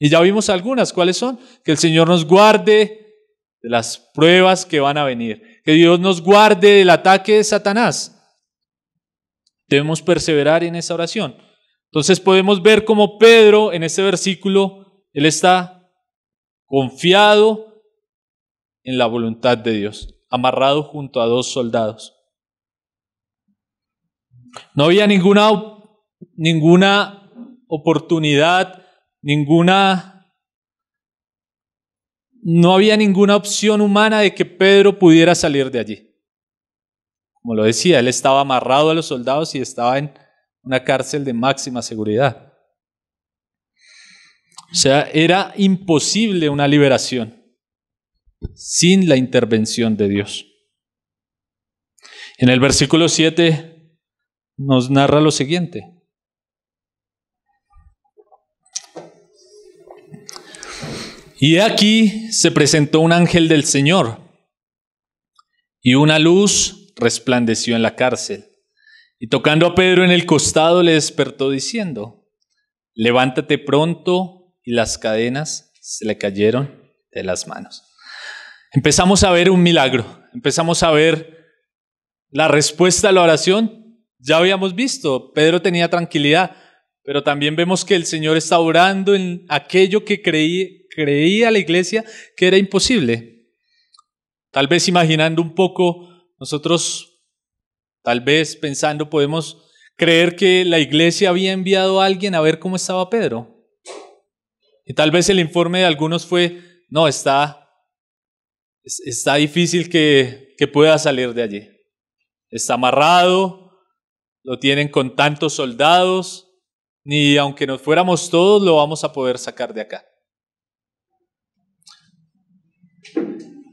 Y ya vimos algunas, ¿cuáles son? Que el Señor nos guarde de las pruebas que van a venir, que Dios nos guarde del ataque de Satanás. Debemos perseverar en esa oración. Entonces podemos ver cómo Pedro en este versículo, él está confiado en la voluntad de Dios, amarrado junto a 2 soldados. No había ninguna oportunidad, ninguna no había ninguna opción humana de que Pedro pudiera salir de allí. Como lo decía, él estaba amarrado a los soldados y estaba en una cárcel de máxima seguridad. O sea, era imposible una liberación sin la intervención de Dios. En el versículo 7 nos narra lo siguiente. Y aquí se presentó un ángel del Señor, y una luz resplandeció en la cárcel. Y tocando a Pedro en el costado le despertó diciendo: levántate pronto, y las cadenas se le cayeron de las manos. Empezamos a ver un milagro, empezamos a ver la respuesta a la oración. Ya habíamos visto, Pedro tenía tranquilidad, pero también vemos que el Señor está orando en aquello que creía la iglesia que era imposible. Tal vez imaginando un poco, nosotros tal vez pensando podemos creer que la iglesia había enviado a alguien a ver cómo estaba Pedro. Y tal vez el informe de algunos fue: no, está difícil que pueda salir de allí. Está amarrado, lo tienen con tantos soldados, ni aunque nos fuéramos todos lo vamos a poder sacar de acá.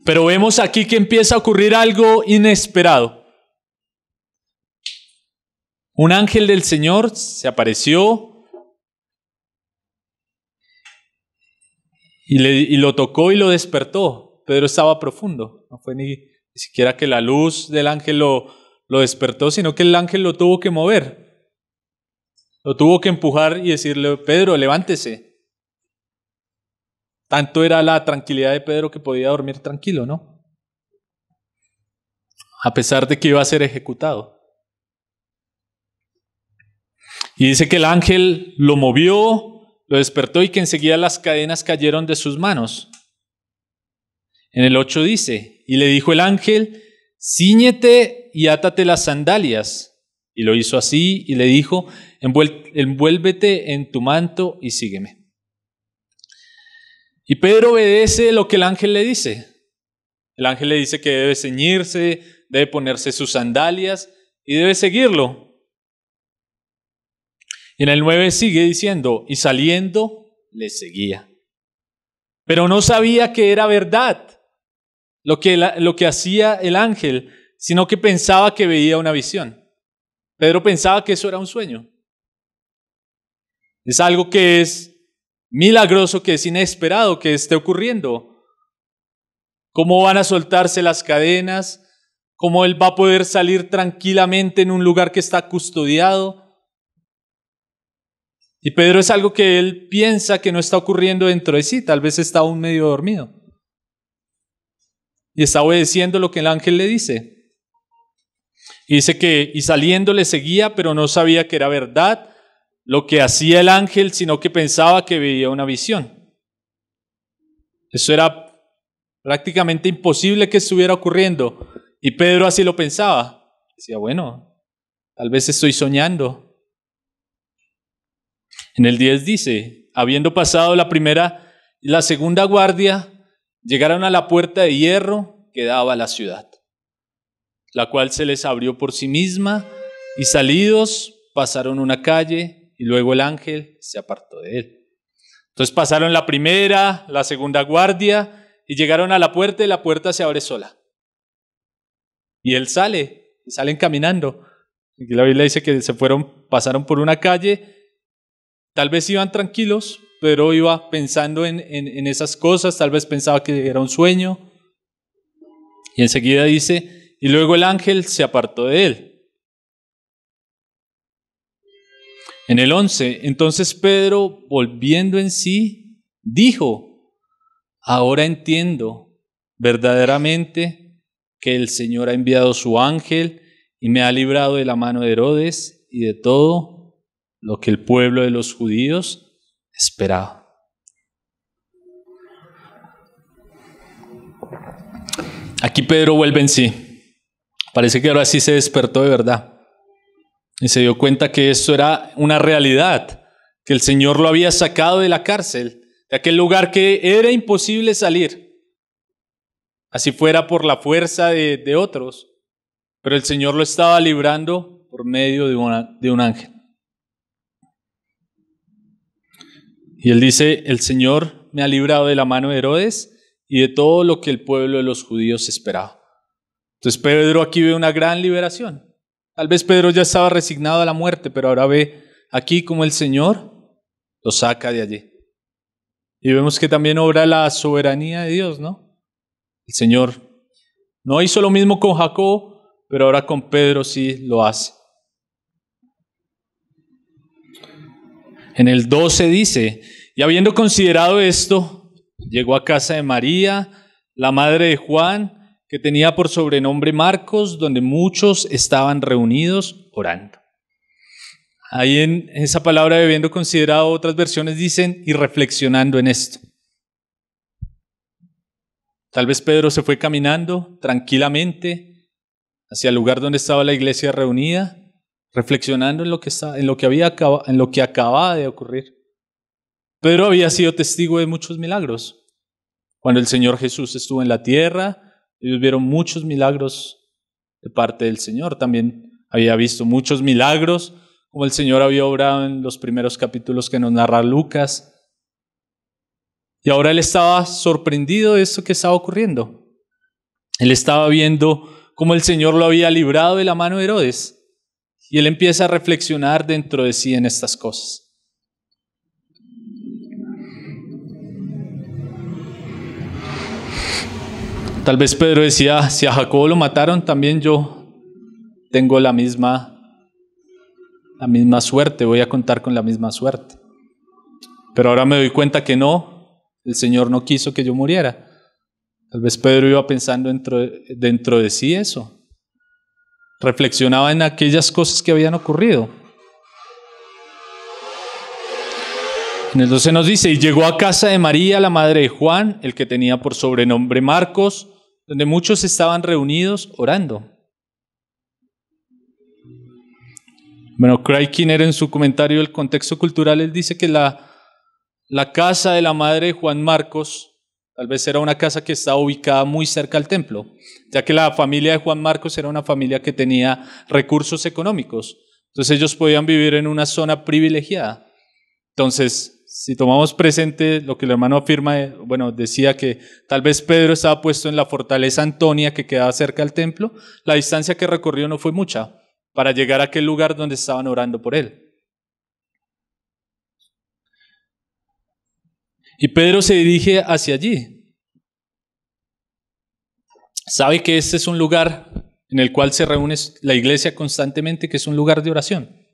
Pero vemos aquí que empieza a ocurrir algo inesperado. Un ángel del Señor se apareció y lo tocó y lo despertó. Pedro estaba profundo. No fue ni siquiera que la luz del ángel lo despertó, sino que el ángel lo tuvo que mover. Lo tuvo que empujar y decirle: Pedro, levántese. Tanto era la tranquilidad de Pedro que podía dormir tranquilo, ¿no? A pesar de que iba a ser ejecutado. Y dice que el ángel lo movió, lo despertó y que enseguida las cadenas cayeron de sus manos. En el 8 dice: y le dijo el ángel: cíñete y átate las sandalias. Y lo hizo así y le dijo: envuélvete en tu manto y sígueme. Y Pedro obedece lo que el ángel le dice. El ángel le dice que debe ceñirse, debe ponerse sus sandalias y debe seguirlo. Y en el 9 sigue diciendo: y saliendo le seguía. Pero no sabía que era verdad lo que hacía el ángel, sino que pensaba que veía una visión. Pedro pensaba que eso era un sueño. Es algo que es milagroso, que es inesperado que esté ocurriendo. ¿Cómo van a soltarse las cadenas? ¿Cómo él va a poder salir tranquilamente en un lugar que está custodiado? Y Pedro es algo que él piensa que no está ocurriendo dentro de sí. Tal vez está aún medio dormido. Y está obedeciendo lo que el ángel le dice. Y dice que y saliendo le seguía, pero no sabía que era verdad lo que hacía el ángel, sino que pensaba que veía una visión. Eso era prácticamente imposible que estuviera ocurriendo. Y Pedro así lo pensaba. Decía: bueno, tal vez estoy soñando. En el 10 dice: habiendo pasado la primera y la segunda guardia, llegaron a la puerta de hierro que daba a la ciudad, la cual se les abrió por sí misma, y salidos pasaron una calle, y luego el ángel se apartó de él. Entonces pasaron la primera, la segunda guardia, y llegaron a la puerta, y la puerta se abre sola. Y él sale, y salen caminando. Aquí la Biblia dice que pasaron por una calle, tal vez iban tranquilos, pero iba pensando en esas cosas, tal vez pensaba que era un sueño. Y enseguida dice: y luego el ángel se apartó de él. En el 11, entonces Pedro, volviendo en sí, dijo: ahora entiendo verdaderamente que el Señor ha enviado su ángel y me ha librado de la mano de Herodes y de todo lo que el pueblo de los judíos esperaba. Aquí Pedro vuelve en sí. Parece que ahora sí se despertó de verdad. Y se dio cuenta que esto era una realidad, que el Señor lo había sacado de la cárcel, de aquel lugar que era imposible salir. así fuera por la fuerza de otros, pero el Señor lo estaba librando por medio de un ángel. Y él dice, el Señor me ha librado de la mano de Herodes y de todo lo que el pueblo de los judíos esperaba. Entonces Pedro aquí ve una gran liberación. Tal vez Pedro ya estaba resignado a la muerte, pero ahora ve aquí como el Señor lo saca de allí. Y vemos que también obra la soberanía de Dios, ¿no? El Señor no hizo lo mismo con Jacob, pero ahora con Pedro sí lo hace. En el 12 dice, y habiendo considerado esto, llegó a casa de María, la madre de Juan, que tenía por sobrenombre Marcos, donde muchos estaban reunidos orando. Ahí en esa palabra, habiendo considerado, otras versiones dicen, y reflexionando en esto. Tal vez Pedro se fue caminando tranquilamente hacia el lugar donde estaba la iglesia reunida, reflexionando en lo que acababa de ocurrir. Pedro había sido testigo de muchos milagros. Cuando el Señor Jesús estuvo en la tierra, ellos vieron muchos milagros de parte del Señor. También había visto muchos milagros, como el Señor había obrado en los primeros capítulos que nos narra Lucas. Y ahora él estaba sorprendido de esto que estaba ocurriendo. Él estaba viendo cómo el Señor lo había librado de la mano de Herodes. Y él empieza a reflexionar dentro de sí en estas cosas. Tal vez Pedro decía, si a Jacobo lo mataron, también yo tengo la misma suerte, voy a contar con la misma suerte. Pero ahora me doy cuenta que no, el Señor no quiso que yo muriera. Tal vez Pedro iba pensando dentro de sí eso. Reflexionaba en aquellas cosas que habían ocurrido. En el 12 nos dice, y llegó a casa de María, la madre de Juan, el que tenía por sobrenombre Marcos, donde muchos estaban reunidos orando. Bueno, Craig Kinner en su comentario del contexto cultural, él dice que la casa de la madre de Juan Marcos tal vez era una casa que estaba ubicada muy cerca al templo, ya que la familia de Juan Marcos era una familia que tenía recursos económicos. Entonces ellos podían vivir en una zona privilegiada. Entonces, si tomamos presente lo que el hermano afirma, decía que tal vez Pedro estaba puesto en la fortaleza Antonia que quedaba cerca al templo, la distancia que recorrió no fue mucha para llegar a aquel lugar donde estaban orando por él. Y Pedro se dirige hacia allí. Sabe que este es un lugar en el cual se reúne la iglesia constantemente, que es un lugar de oración.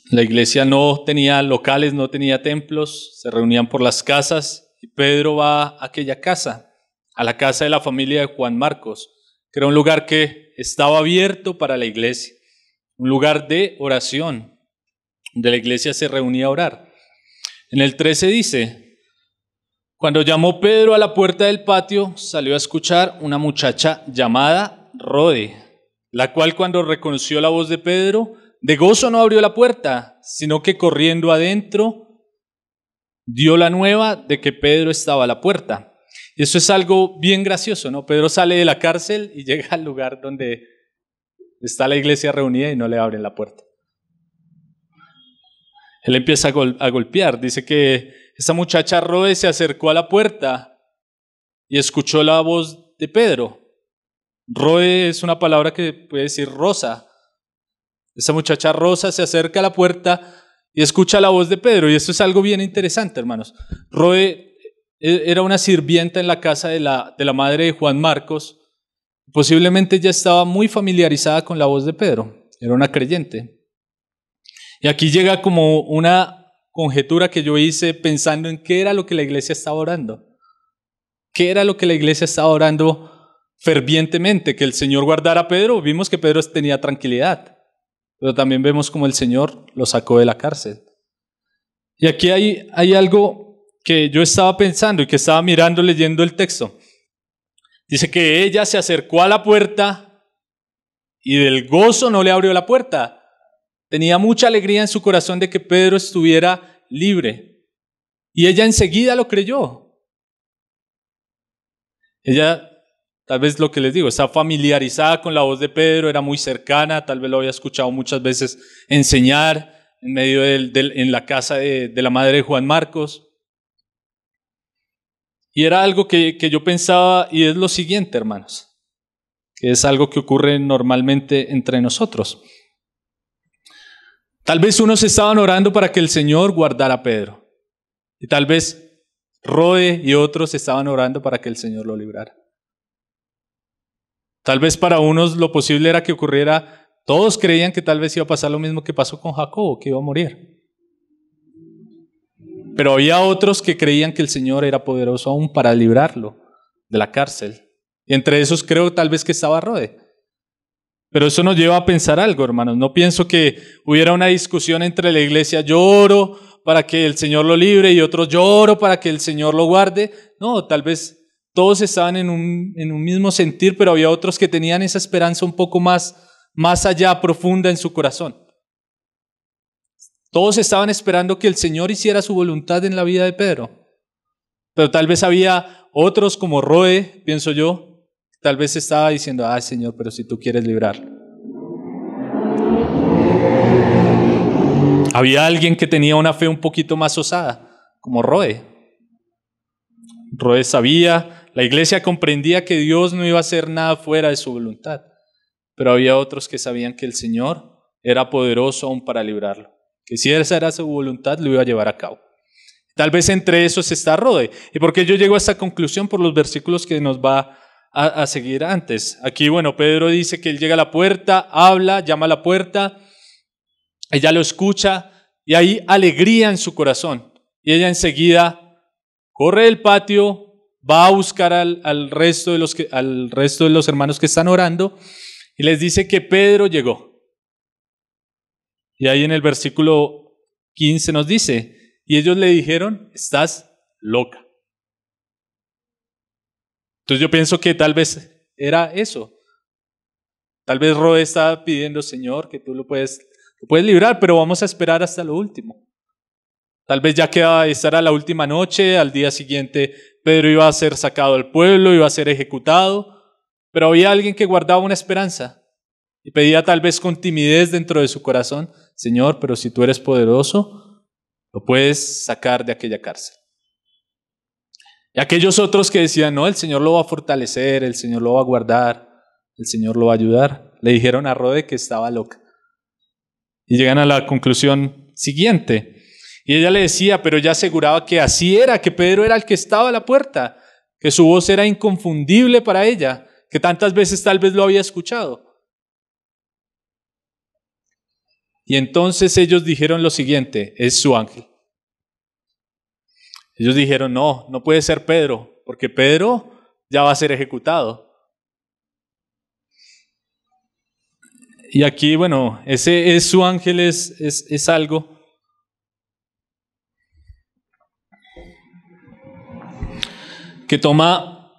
La iglesia no tenía locales, no tenía templos, se reunían por las casas y Pedro va a aquella casa, a la casa de la familia de Juan Marcos, que era un lugar que estaba abierto para la iglesia, un lugar de oración, donde la iglesia se reunía a orar. En el 13 dice, cuando llamó Pedro a la puerta del patio, salió a escuchar una muchacha llamada Rode, la cual cuando reconoció la voz de Pedro, de gozo no abrió la puerta, sino que corriendo adentro, dio la nueva de que Pedro estaba a la puerta. Y eso es algo bien gracioso, ¿no? Pedro sale de la cárcel y llega al lugar donde está la iglesia reunida y no le abren la puerta. Él empieza a golpear. Dice que esa muchacha Rode se acercó a la puerta y escuchó la voz de Pedro. Rode es una palabra que puede decir rosa. Esa muchacha Rosa se acerca a la puerta y escucha la voz de Pedro. Y esto es algo bien interesante, hermanos. Rode era una sirvienta en la casa de la madre de Juan Marcos. Posiblemente ya estaba muy familiarizada con la voz de Pedro. Era una creyente. Y aquí llega como una conjetura que yo hice pensando en qué era lo que la iglesia estaba orando. ¿Qué era lo que la iglesia estaba orando fervientemente? Que el Señor guardara a Pedro. Vimos que Pedro tenía tranquilidad, pero también vemos como el Señor lo sacó de la cárcel. Y aquí hay algo que yo estaba pensando y que estaba mirando leyendo el texto. Dice que ella se acercó a la puerta y del gozo no le abrió la puerta. Tenía mucha alegría en su corazón de que Pedro estuviera libre. Y ella enseguida lo creyó. Ella, tal vez lo que les digo, está familiarizada con la voz de Pedro, era muy cercana, tal vez lo había escuchado muchas veces enseñar en medio en la casa de la madre de Juan Marcos. Y era algo que yo pensaba, y es lo siguiente, hermanos, que es algo que ocurre normalmente entre nosotros. Tal vez unos estaban orando para que el Señor guardara a Pedro, y tal vez Rode y otros estaban orando para que el Señor lo librara. Tal vez para unos lo posible era que ocurriera, todos creían que tal vez iba a pasar lo mismo que pasó con Jacobo, que iba a morir. Pero había otros que creían que el Señor era poderoso aún para librarlo de la cárcel. Y entre esos creo tal vez que estaba Rode. Pero eso nos lleva a pensar algo, hermanos. No pienso que hubiera una discusión entre la iglesia, yo oro para que el Señor lo libre, y otros, yo oro para que el Señor lo guarde. No, tal vez todos estaban en un mismo sentir, pero había otros que tenían esa esperanza un poco más allá, profunda en su corazón. Todos estaban esperando que el Señor hiciera su voluntad en la vida de Pedro. Pero tal vez había otros como Rode, pienso yo, tal vez estaba diciendo, Señor, pero si tú quieres librarlo. Había alguien que tenía una fe un poquito más osada, como Rode. Rode sabía, la iglesia comprendía que Dios no iba a hacer nada fuera de su voluntad, pero había otros que sabían que el Señor era poderoso aún para librarlo, que si esa era su voluntad lo iba a llevar a cabo. Tal vez entre esos está Rode. ¿Y por qué yo llego a esta conclusión? Por los versículos que nos va a seguir antes. Aquí, Pedro dice que él llega a la puerta, habla, llama a la puerta, ella lo escucha y hay alegría en su corazón. Y ella enseguida corre del patio, va a buscar al resto de los hermanos que están orando y les dice que Pedro llegó. Y ahí en el versículo 15 nos dice, y ellos le dijeron, estás loca. Entonces yo pienso que tal vez era eso. Tal vez Rode estaba pidiendo, Señor, que tú lo puedes librar, pero vamos a esperar hasta lo último. Tal vez ya que esta era la última noche, al día siguiente Pedro iba a ser sacado del pueblo, iba a ser ejecutado, pero había alguien que guardaba una esperanza y pedía tal vez con timidez dentro de su corazón, Señor, pero si tú eres poderoso, lo puedes sacar de aquella cárcel. Y aquellos otros que decían, no, el Señor lo va a fortalecer, el Señor lo va a guardar, el Señor lo va a ayudar, le dijeron a Rode que estaba loca. Y llegan a la conclusión siguiente. Y ella le decía, pero ella aseguraba que así era, que Pedro era el que estaba a la puerta, que su voz era inconfundible para ella, que tantas veces tal vez lo había escuchado. Y entonces ellos dijeron lo siguiente, es su ángel. Ellos dijeron, no puede ser Pedro, porque Pedro ya va a ser ejecutado. Y aquí, ese es su ángel, es algo que toma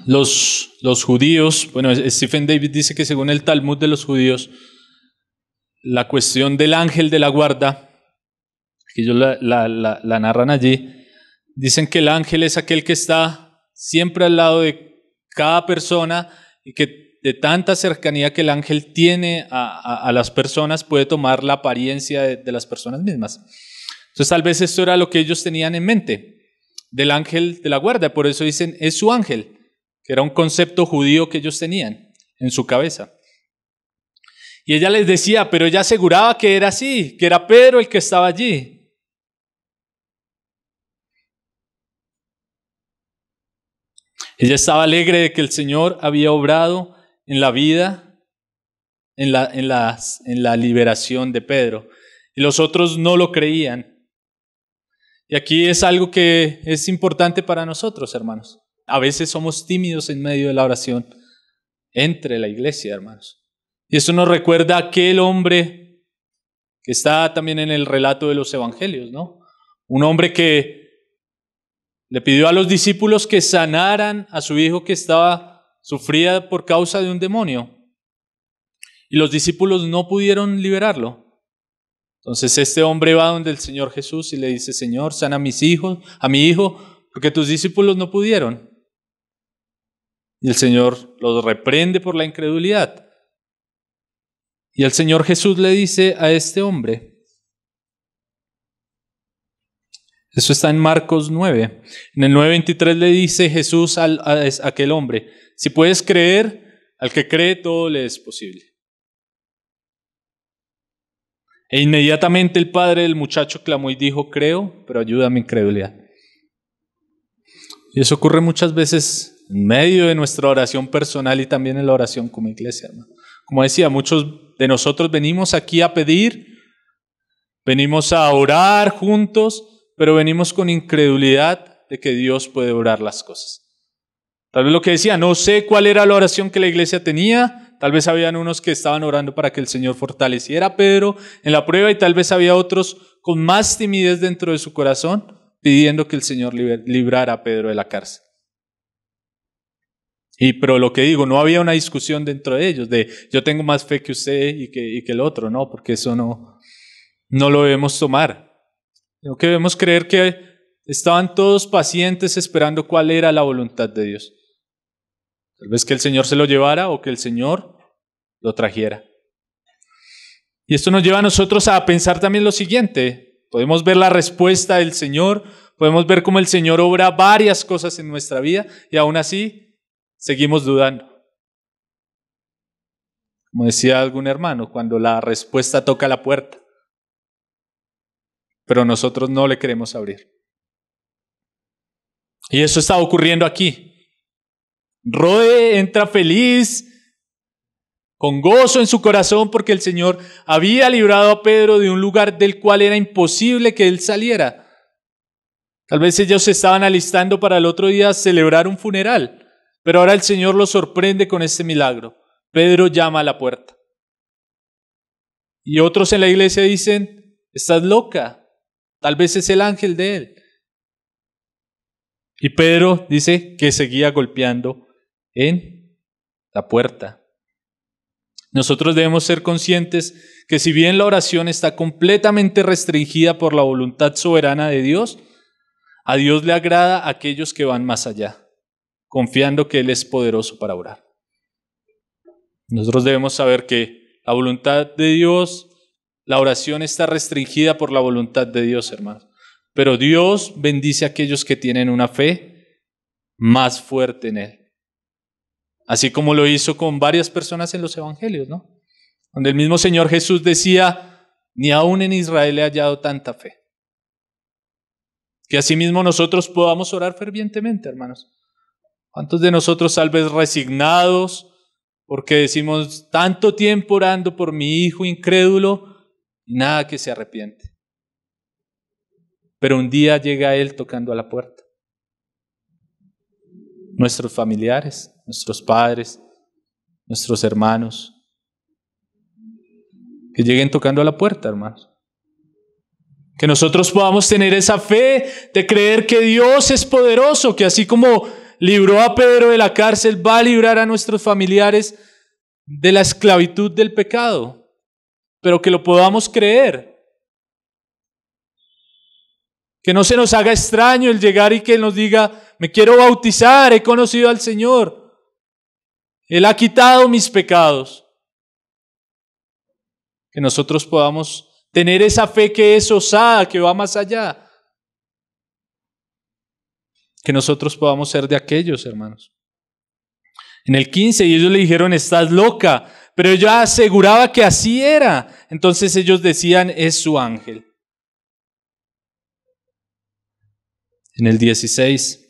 los judíos. Stephen David dice que según el Talmud de los judíos, la cuestión del ángel de la guarda, que ellos la narran allí, dicen que el ángel es aquel que está siempre al lado de cada persona y que de tanta cercanía que el ángel tiene a las personas puede tomar la apariencia de las personas mismas. Entonces tal vez esto era lo que ellos tenían en mente del ángel de la guarda, por eso dicen es su ángel, que era un concepto judío que ellos tenían en su cabeza. Y ella les decía, pero ella aseguraba que era así, que era Pedro el que estaba allí. Ella estaba alegre de que el Señor había obrado en la vida, en la liberación de Pedro. Y los otros no lo creían. Y aquí es algo que es importante para nosotros, hermanos. A veces somos tímidos en medio de la oración entre la iglesia, hermanos. Y eso nos recuerda a aquel hombre que está también en el relato de los evangelios, ¿no? Un hombre que le pidió a los discípulos que sanaran a su hijo que sufría por causa de un demonio. Y los discípulos no pudieron liberarlo. Entonces este hombre va donde el Señor Jesús y le dice, Señor, sana a mi hijo, porque tus discípulos no pudieron. Y el Señor los reprende por la incredulidad. Y el Señor Jesús le dice a este hombre, eso está en Marcos 9, en el 9:23 le dice Jesús a aquel hombre, si puedes creer, al que cree todo le es posible. E inmediatamente el padre del muchacho clamó y dijo, creo, pero ayuda a mi incredulidad. Y eso ocurre muchas veces en medio de nuestra oración personal y también en la oración como iglesia, hermano. Como decía, muchos de nosotros venimos aquí a pedir, venimos a orar juntos, pero venimos con incredulidad de que Dios puede obrar las cosas. Tal vez lo que decía, no sé cuál era la oración que la iglesia tenía, tal vez habían unos que estaban orando para que el Señor fortaleciera a Pedro en la prueba y tal vez había otros con más timidez dentro de su corazón pidiendo que el Señor librara a Pedro de la cárcel. Pero lo que digo, no había una discusión dentro de ellos de yo tengo más fe que usted y que el otro, no, porque eso no lo debemos tomar. Sino que debemos creer que estaban todos pacientes esperando cuál era la voluntad de Dios. Tal vez que el Señor se lo llevara o que el Señor lo trajera. Y esto nos lleva a nosotros a pensar también lo siguiente. Podemos ver la respuesta del Señor, podemos ver cómo el Señor obra varias cosas en nuestra vida y aún así seguimos dudando. Como decía algún hermano, cuando la respuesta toca la puerta, pero nosotros no le queremos abrir. Y eso está ocurriendo aquí. Rode entra feliz, con gozo en su corazón porque el Señor había librado a Pedro de un lugar del cual era imposible que él saliera. Tal vez ellos se estaban alistando para el otro día celebrar un funeral, pero ahora el Señor los sorprende con este milagro. Pedro llama a la puerta. Y otros en la iglesia dicen, estás loca, tal vez es el ángel de él. Y Pedro dice que seguía golpeando en la puerta. Nosotros debemos ser conscientes que si bien la oración está completamente restringida por la voluntad soberana de Dios, a Dios le agrada a aquellos que van más allá, confiando que Él es poderoso para orar. Nosotros debemos saber que la voluntad de Dios, la oración está restringida por la voluntad de Dios, hermanos. Pero Dios bendice a aquellos que tienen una fe más fuerte en Él. Así como lo hizo con varias personas en los evangelios, ¿no? Donde el mismo Señor Jesús decía, ni aún en Israel he hallado tanta fe. Que asimismo nosotros podamos orar fervientemente, hermanos. ¿Cuántos de nosotros tal vez resignados porque decimos tanto tiempo orando por mi hijo incrédulo y nada que se arrepiente? Pero un día llega Él tocando a la puerta. Nuestros familiares, nuestros padres, nuestros hermanos, que lleguen tocando a la puerta, hermanos. Que nosotros podamos tener esa fe de creer que Dios es poderoso, que así como libró a Pedro de la cárcel, va a librar a nuestros familiares de la esclavitud del pecado, pero que lo podamos creer. Que no se nos haga extraño el llegar y que Él nos diga, me quiero bautizar, he conocido al Señor. Él ha quitado mis pecados. Que nosotros podamos tener esa fe que es osada, que va más allá. Que nosotros podamos ser de aquellos, hermanos. En el 15, y ellos le dijeron, estás loca, pero ella aseguraba que así era. Entonces ellos decían, es su ángel. En el 16,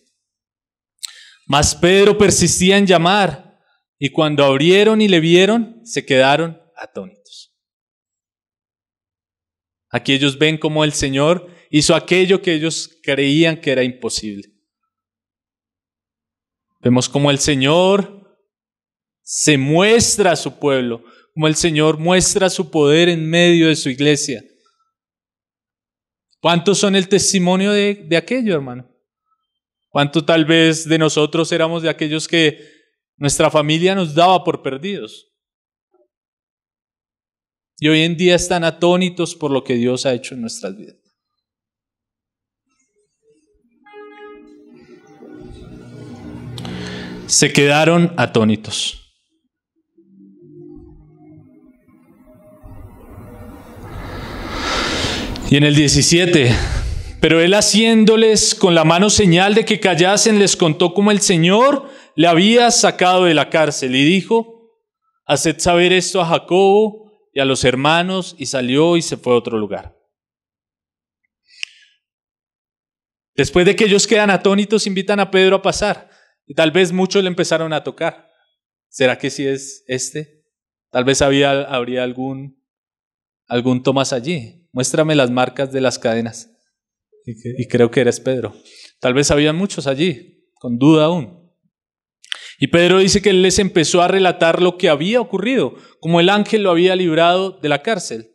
mas Pedro persistía en llamar, y cuando abrieron y le vieron, se quedaron atónitos. Aquí ellos ven cómo el Señor hizo aquello que ellos creían que era imposible. Vemos cómo el Señor se muestra a su pueblo, cómo el Señor muestra su poder en medio de su iglesia. ¿Cuántos son el testimonio de aquello, hermano? ¿Cuánto tal vez de nosotros éramos de aquellos que nuestra familia nos daba por perdidos? Y hoy en día están atónitos por lo que Dios ha hecho en nuestras vidas. se quedaron atónitos. Y en el 17, pero él haciéndoles con la mano señal de que callasen, les contó cómo el Señor le había sacado de la cárcel y dijo: haced saber esto a Jacobo y a los hermanos, y salió y se fue a otro lugar. Después de que ellos quedan atónitos, invitan a Pedro a pasar, y tal vez muchos le empezaron a tocar. ¿Será que sí es este? Tal vez habría algún Tomás allí. Muéstrame las marcas de las cadenas. Y creo que eres Pedro. Tal vez había muchos allí, con duda aún. Y Pedro dice que él les empezó a relatar lo que había ocurrido, como el ángel lo había librado de la cárcel.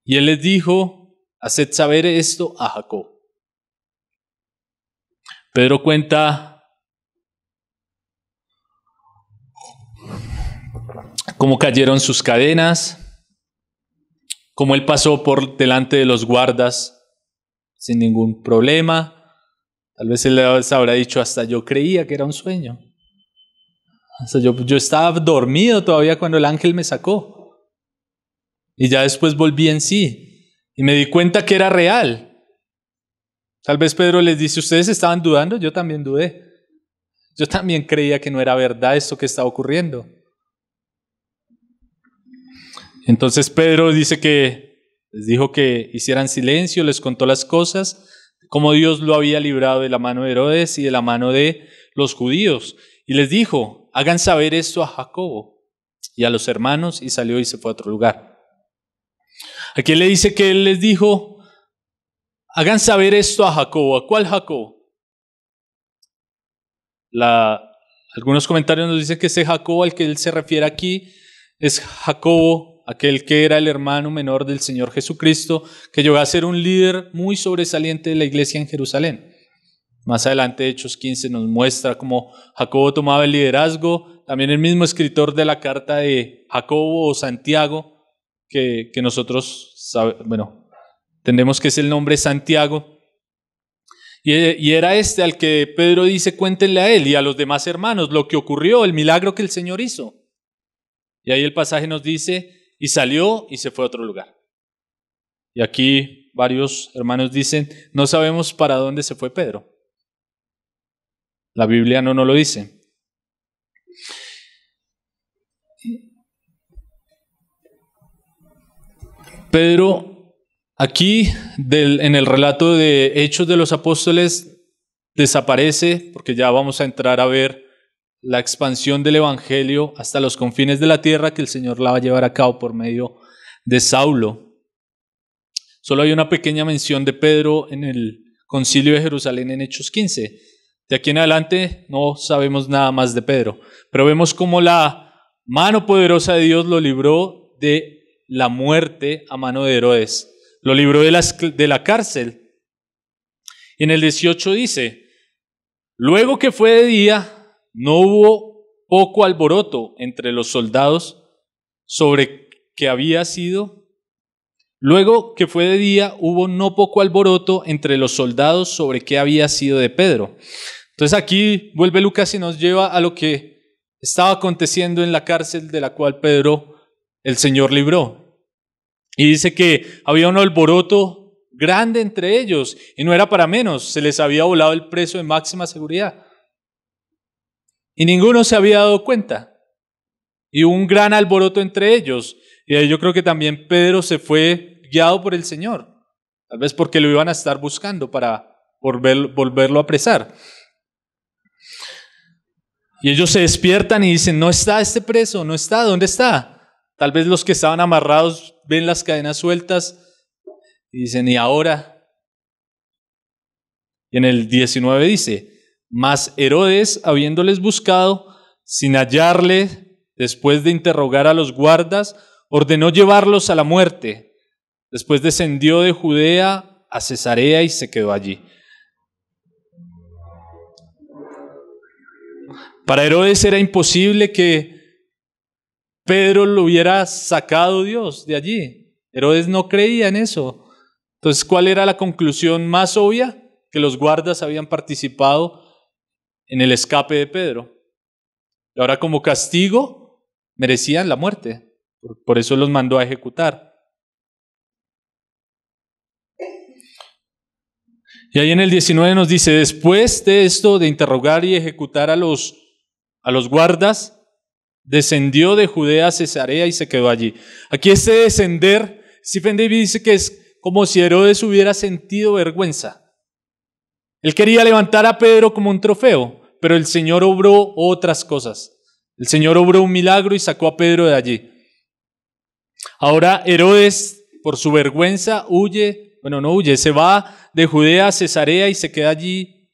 Y él les dijo: haced saber esto a Jacob. Pedro cuenta cómo cayeron sus cadenas, cómo él pasó por delante de los guardas sin ningún problema. Tal vez él les habrá dicho: hasta yo creía que era un sueño. Hasta yo estaba dormido todavía cuando el ángel me sacó. Y ya después volví en sí y me di cuenta que era real. Tal vez Pedro les dice: ustedes estaban dudando, yo también dudé. Yo también creía que no era verdad esto que estaba ocurriendo. Entonces Pedro dice que les dijo que hicieran silencio, les contó las cosas, cómo Dios lo había librado de la mano de Herodes y de la mano de los judíos. Y les dijo: hagan saber esto a Jacobo y a los hermanos, y salió y se fue a otro lugar. Aquí le dice que él les dijo: hagan saber esto a Jacobo. ¿A cuál Jacobo? Algunos comentarios nos dicen que ese Jacobo al que él se refiere aquí es Jacobo, aquel que era el hermano menor del Señor Jesucristo, que llegó a ser un líder muy sobresaliente de la iglesia en Jerusalén. Más adelante, Hechos 15 nos muestra cómo Jacobo tomaba el liderazgo. También el mismo escritor de la carta de Jacobo o Santiago, que nosotros entendemos que es el nombre Santiago. Y era este al que Pedro dice: cuéntenle a él y a los demás hermanos lo que ocurrió, el milagro que el Señor hizo. Y ahí el pasaje nos dice: y salió y se fue a otro lugar. Y aquí varios hermanos dicen: no sabemos para dónde se fue Pedro. La Biblia no nos lo dice. Pedro, aquí en el relato de Hechos de los Apóstoles, desaparece, porque ya vamos a entrar a ver la expansión del Evangelio hasta los confines de la tierra que el Señor la va a llevar a cabo por medio de Saulo. Solo hay una pequeña mención de Pedro en el Concilio de Jerusalén en Hechos 15. De aquí en adelante no sabemos nada más de Pedro, pero vemos cómo la mano poderosa de Dios lo libró de la muerte a mano de Herodes, lo libró de la cárcel. Y en el 18 dice: luego que fue de día, no hubo poco alboroto entre los soldados sobre que había sido. Luego que fue de día, hubo no poco alboroto entre los soldados sobre qué había sido de Pedro. Entonces aquí vuelve Lucas y nos lleva a lo que estaba aconteciendo en la cárcel de la cual Pedro, el Señor, libró. Y dice que había un alboroto grande entre ellos, y no era para menos, se les había volado el preso de máxima seguridad. Y ninguno se había dado cuenta. Y hubo un gran alboroto entre ellos. Y ahí yo creo que también Pedro se fue guiado por el Señor. Tal vez porque lo iban a estar buscando para volverlo a apresar. Y ellos se despiertan y dicen: no está este preso, no está, ¿dónde está? Tal vez los que estaban amarrados ven las cadenas sueltas y dicen: ¿y ahora? Y en el 19 dice: mas Herodes, habiéndoles buscado, sin hallarle, después de interrogar a los guardas, ordenó llevarlos a la muerte. Después descendió de Judea a Cesarea y se quedó allí. Para Herodes era imposible que Pedro lo hubiera sacado Dios de allí. Herodes no creía en eso. Entonces, ¿cuál era la conclusión más obvia? que los guardas habían participado en el escape de Pedro. Y ahora como castigo merecían la muerte. Por eso los mandó a ejecutar. Y ahí en el 19 nos dice, después de esto, de interrogar y ejecutar a los guardas, descendió de Judea a Cesarea y se quedó allí. Aquí este descender, Stephen David dice que es como si Herodes hubiera sentido vergüenza. Él quería levantar a Pedro como un trofeo, pero el Señor obró otras cosas. El Señor obró un milagro y sacó a Pedro de allí. Ahora Herodes, por su vergüenza, se va de Judea a Cesarea y se queda allí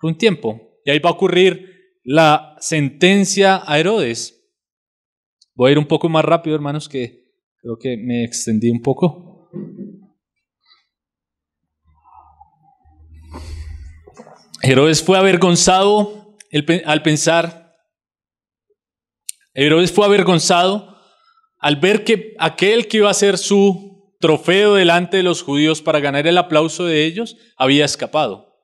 por un tiempo. Y ahí va a ocurrir la sentencia a Herodes. Voy a ir un poco más rápido, hermanos, que creo que me extendí un poco. Herodes fue avergonzado al ver que aquel que iba a ser su trofeo delante de los judíos para ganar el aplauso de ellos había escapado.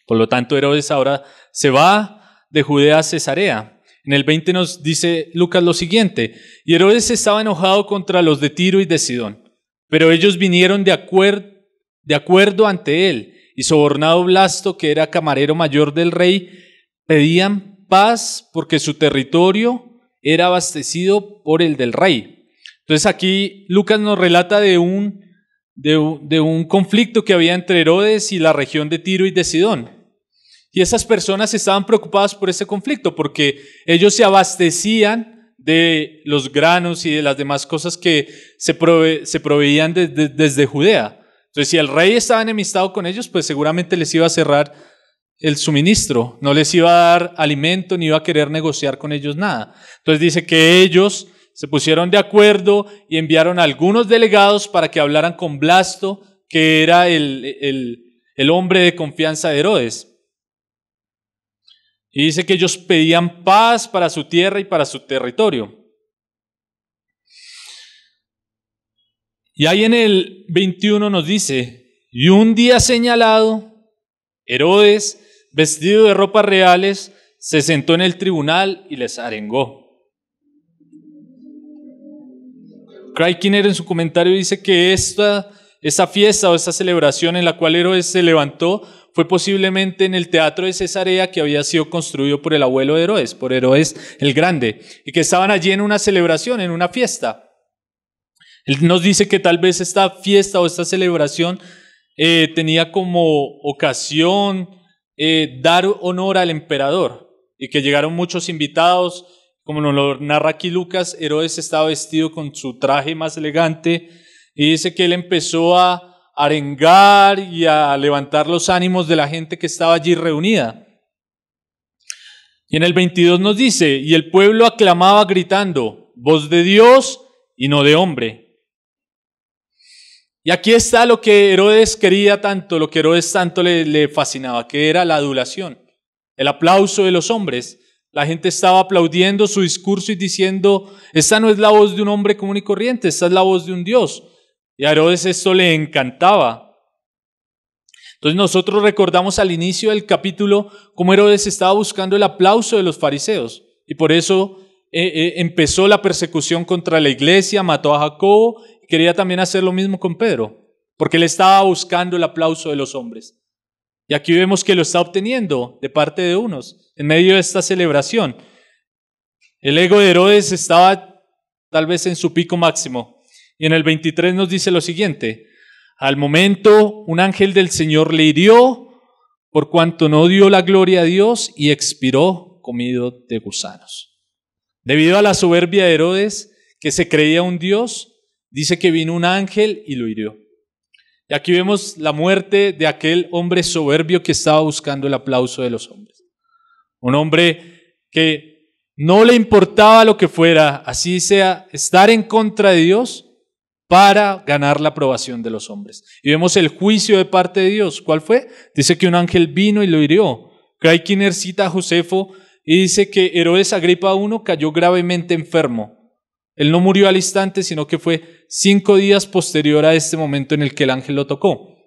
Por lo tanto, Herodes ahora se va de Judea a Cesarea. En el 20 nos dice Lucas lo siguiente, y Herodes estaba enojado contra los de Tiro y de Sidón, pero ellos vinieron de acuerdo ante él, y sobornado Blasto, que era camarero mayor del rey, pedían paz porque su territorio era abastecido por el del rey. Entonces aquí Lucas nos relata de un conflicto que había entre Herodes y la región de Tiro y de Sidón. Y esas personas estaban preocupadas por ese conflicto porque ellos se abastecían de los granos y de las demás cosas que se proveían desde Judea. Entonces, si el rey estaba enemistado con ellos, pues seguramente les iba a cerrar el suministro, no les iba a dar alimento ni iba a querer negociar con ellos nada. Entonces dice que ellos se pusieron de acuerdo y enviaron a algunos delegados para que hablaran con Blasto, que era el hombre de confianza de Herodes. Y dice que ellos pedían paz para su tierra y para su territorio. Y ahí en el 21 nos dice, y un día señalado, Herodes, vestido de ropas reales, se sentó en el tribunal y les arengó. Craig Kinner en su comentario dice que esa fiesta o esa celebración en la cual Herodes se levantó fue posiblemente en el teatro de Cesarea que había sido construido por el abuelo de Herodes, por Herodes el Grande, y que estaban allí en una celebración, en una fiesta. Él nos dice que tal vez esta fiesta o esta celebración tenía como ocasión dar honor al emperador y que llegaron muchos invitados. Como nos lo narra aquí Lucas, Herodes estaba vestido con su traje más elegante y dice que él empezó a arengar y a levantar los ánimos de la gente que estaba allí reunida. Y en el 22 nos dice, y el pueblo aclamaba gritando, voz de Dios y no de hombre. Y aquí está lo que Herodes quería tanto, lo que Herodes tanto le fascinaba, que era la adulación, el aplauso de los hombres. La gente estaba aplaudiendo su discurso y diciendo, esta no es la voz de un hombre común y corriente, esta es la voz de un Dios. Y a Herodes esto le encantaba. Entonces nosotros recordamos al inicio del capítulo cómo Herodes estaba buscando el aplauso de los fariseos. Y por eso empezó la persecución contra la iglesia, mató a Jacobo. Quería también hacer lo mismo con Pedro, porque él estaba buscando el aplauso de los hombres. Y aquí vemos que lo está obteniendo de parte de unos, en medio de esta celebración. El ego de Herodes estaba tal vez en su pico máximo. Y en el 23 nos dice lo siguiente, al momento un ángel del Señor le hirió, por cuanto no dio la gloria a Dios y expiró comido de gusanos. Debido a la soberbia de Herodes, que se creía un Dios, dice que vino un ángel y lo hirió. Y aquí vemos la muerte de aquel hombre soberbio que estaba buscando el aplauso de los hombres. Un hombre que no le importaba lo que fuera, así sea, estar en contra de Dios para ganar la aprobación de los hombres. Y vemos el juicio de parte de Dios. ¿Cuál fue? Dice que un ángel vino y lo hirió. Craig Kinner cita a Josefo y dice que Herodes Agripa I cayó gravemente enfermo. Él no murió al instante, sino que fue 5 días posterior a este momento en el que el ángel lo tocó.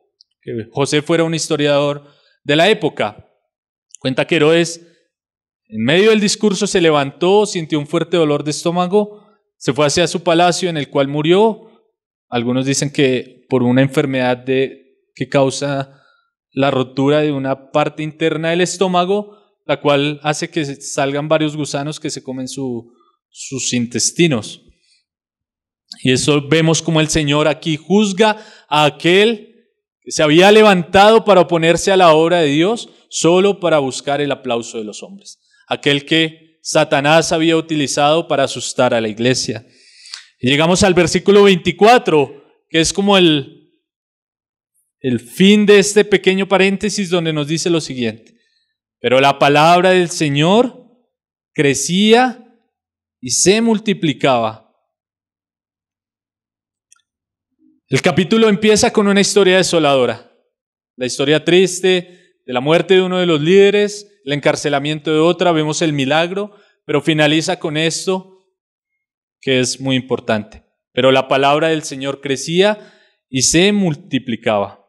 que José fuera un historiador de la época. Cuenta que Herodes, en medio del discurso, se levantó, sintió un fuerte dolor de estómago, se fue hacia su palacio, en el cual murió. Algunos dicen que por una enfermedad que causa la rotura de una parte interna del estómago, la cual hace que salgan varios gusanos que se comen sus intestinos. Y eso vemos como el Señor aquí juzga a aquel que se había levantado para oponerse a la obra de Dios solo para buscar el aplauso de los hombres. Aquel que Satanás había utilizado para asustar a la iglesia. Y llegamos al versículo 24, que es como el fin de este pequeño paréntesis donde nos dice lo siguiente. Pero la palabra del Señor crecía y se multiplicaba. El capítulo empieza con una historia desoladora. La historia triste de la muerte de uno de los líderes, el encarcelamiento de otra, vemos el milagro, pero finaliza con esto que es muy importante. Pero la palabra del Señor crecía y se multiplicaba.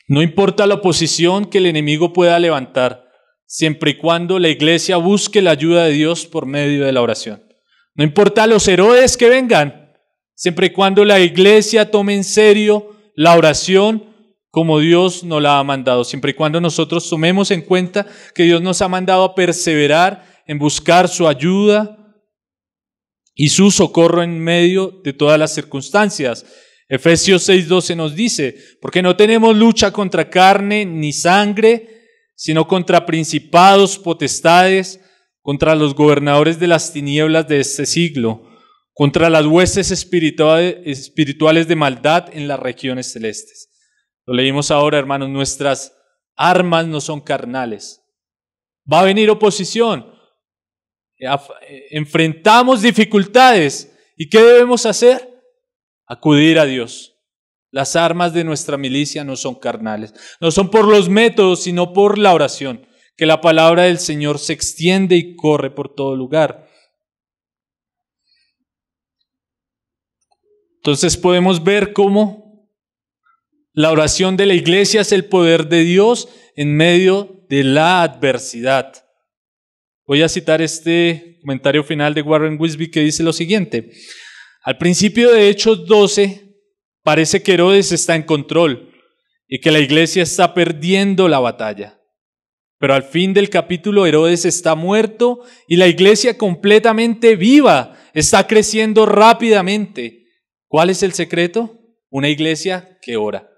No importa la oposición que el enemigo pueda levantar, siempre y cuando la iglesia busque la ayuda de Dios por medio de la oración. No importa los Herodes que vengan, siempre y cuando la iglesia tome en serio la oración como Dios nos la ha mandado, siempre y cuando nosotros tomemos en cuenta que Dios nos ha mandado a perseverar en buscar su ayuda y su socorro en medio de todas las circunstancias. Efesios 6:12 nos dice, porque no tenemos lucha contra carne ni sangre, sino contra principados, potestades, contra los gobernadores de las tinieblas de este siglo, contra las huestes espirituales de maldad en las regiones celestes. Lo leímos ahora, hermanos, nuestras armas no son carnales. Va a venir oposición, enfrentamos dificultades, ¿y qué debemos hacer? Acudir a Dios. Las armas de nuestra milicia no son carnales, no son por los métodos, sino por la oración, que la palabra del Señor se extiende y corre por todo lugar. Entonces podemos ver cómo la oración de la iglesia es el poder de Dios en medio de la adversidad. Voy a citar este comentario final de Warren Wiersbe que dice lo siguiente. Al principio de Hechos 12 parece que Herodes está en control y que la iglesia está perdiendo la batalla. Pero al fin del capítulo Herodes está muerto y la iglesia completamente viva, está creciendo rápidamente. ¿Cuál es el secreto? Una iglesia que ora.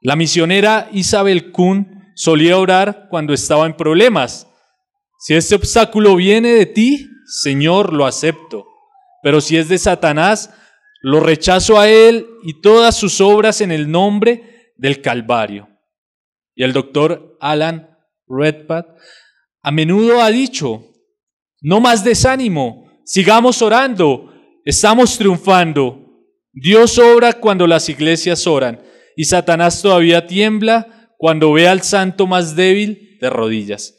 La misionera Isabel Kuhn solía orar cuando estaba en problemas. Si este obstáculo viene de ti, Señor, lo acepto. Pero si es de Satanás, lo rechazo a él y todas sus obras en el nombre del Calvario. Y el doctor Alan Redpath a menudo ha dicho, no más desánimo, sigamos orando, estamos triunfando. Dios obra cuando las iglesias oran y Satanás todavía tiembla cuando ve al santo más débil de rodillas.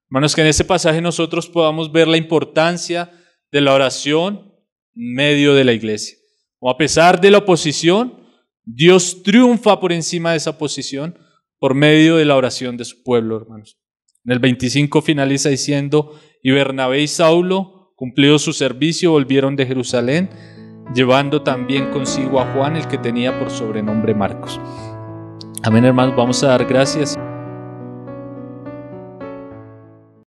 Hermanos, que en este pasaje nosotros podamos ver la importancia de la oración en medio de la iglesia. O a pesar de la oposición, Dios triunfa por encima de esa oposición por medio de la oración de su pueblo, hermanos. En el 25 finaliza diciendo, y Bernabé y Saulo, cumplido su servicio, volvieron de Jerusalén, llevando también consigo a Juan, el que tenía por sobrenombre Marcos. Amén, hermanos, vamos a dar gracias.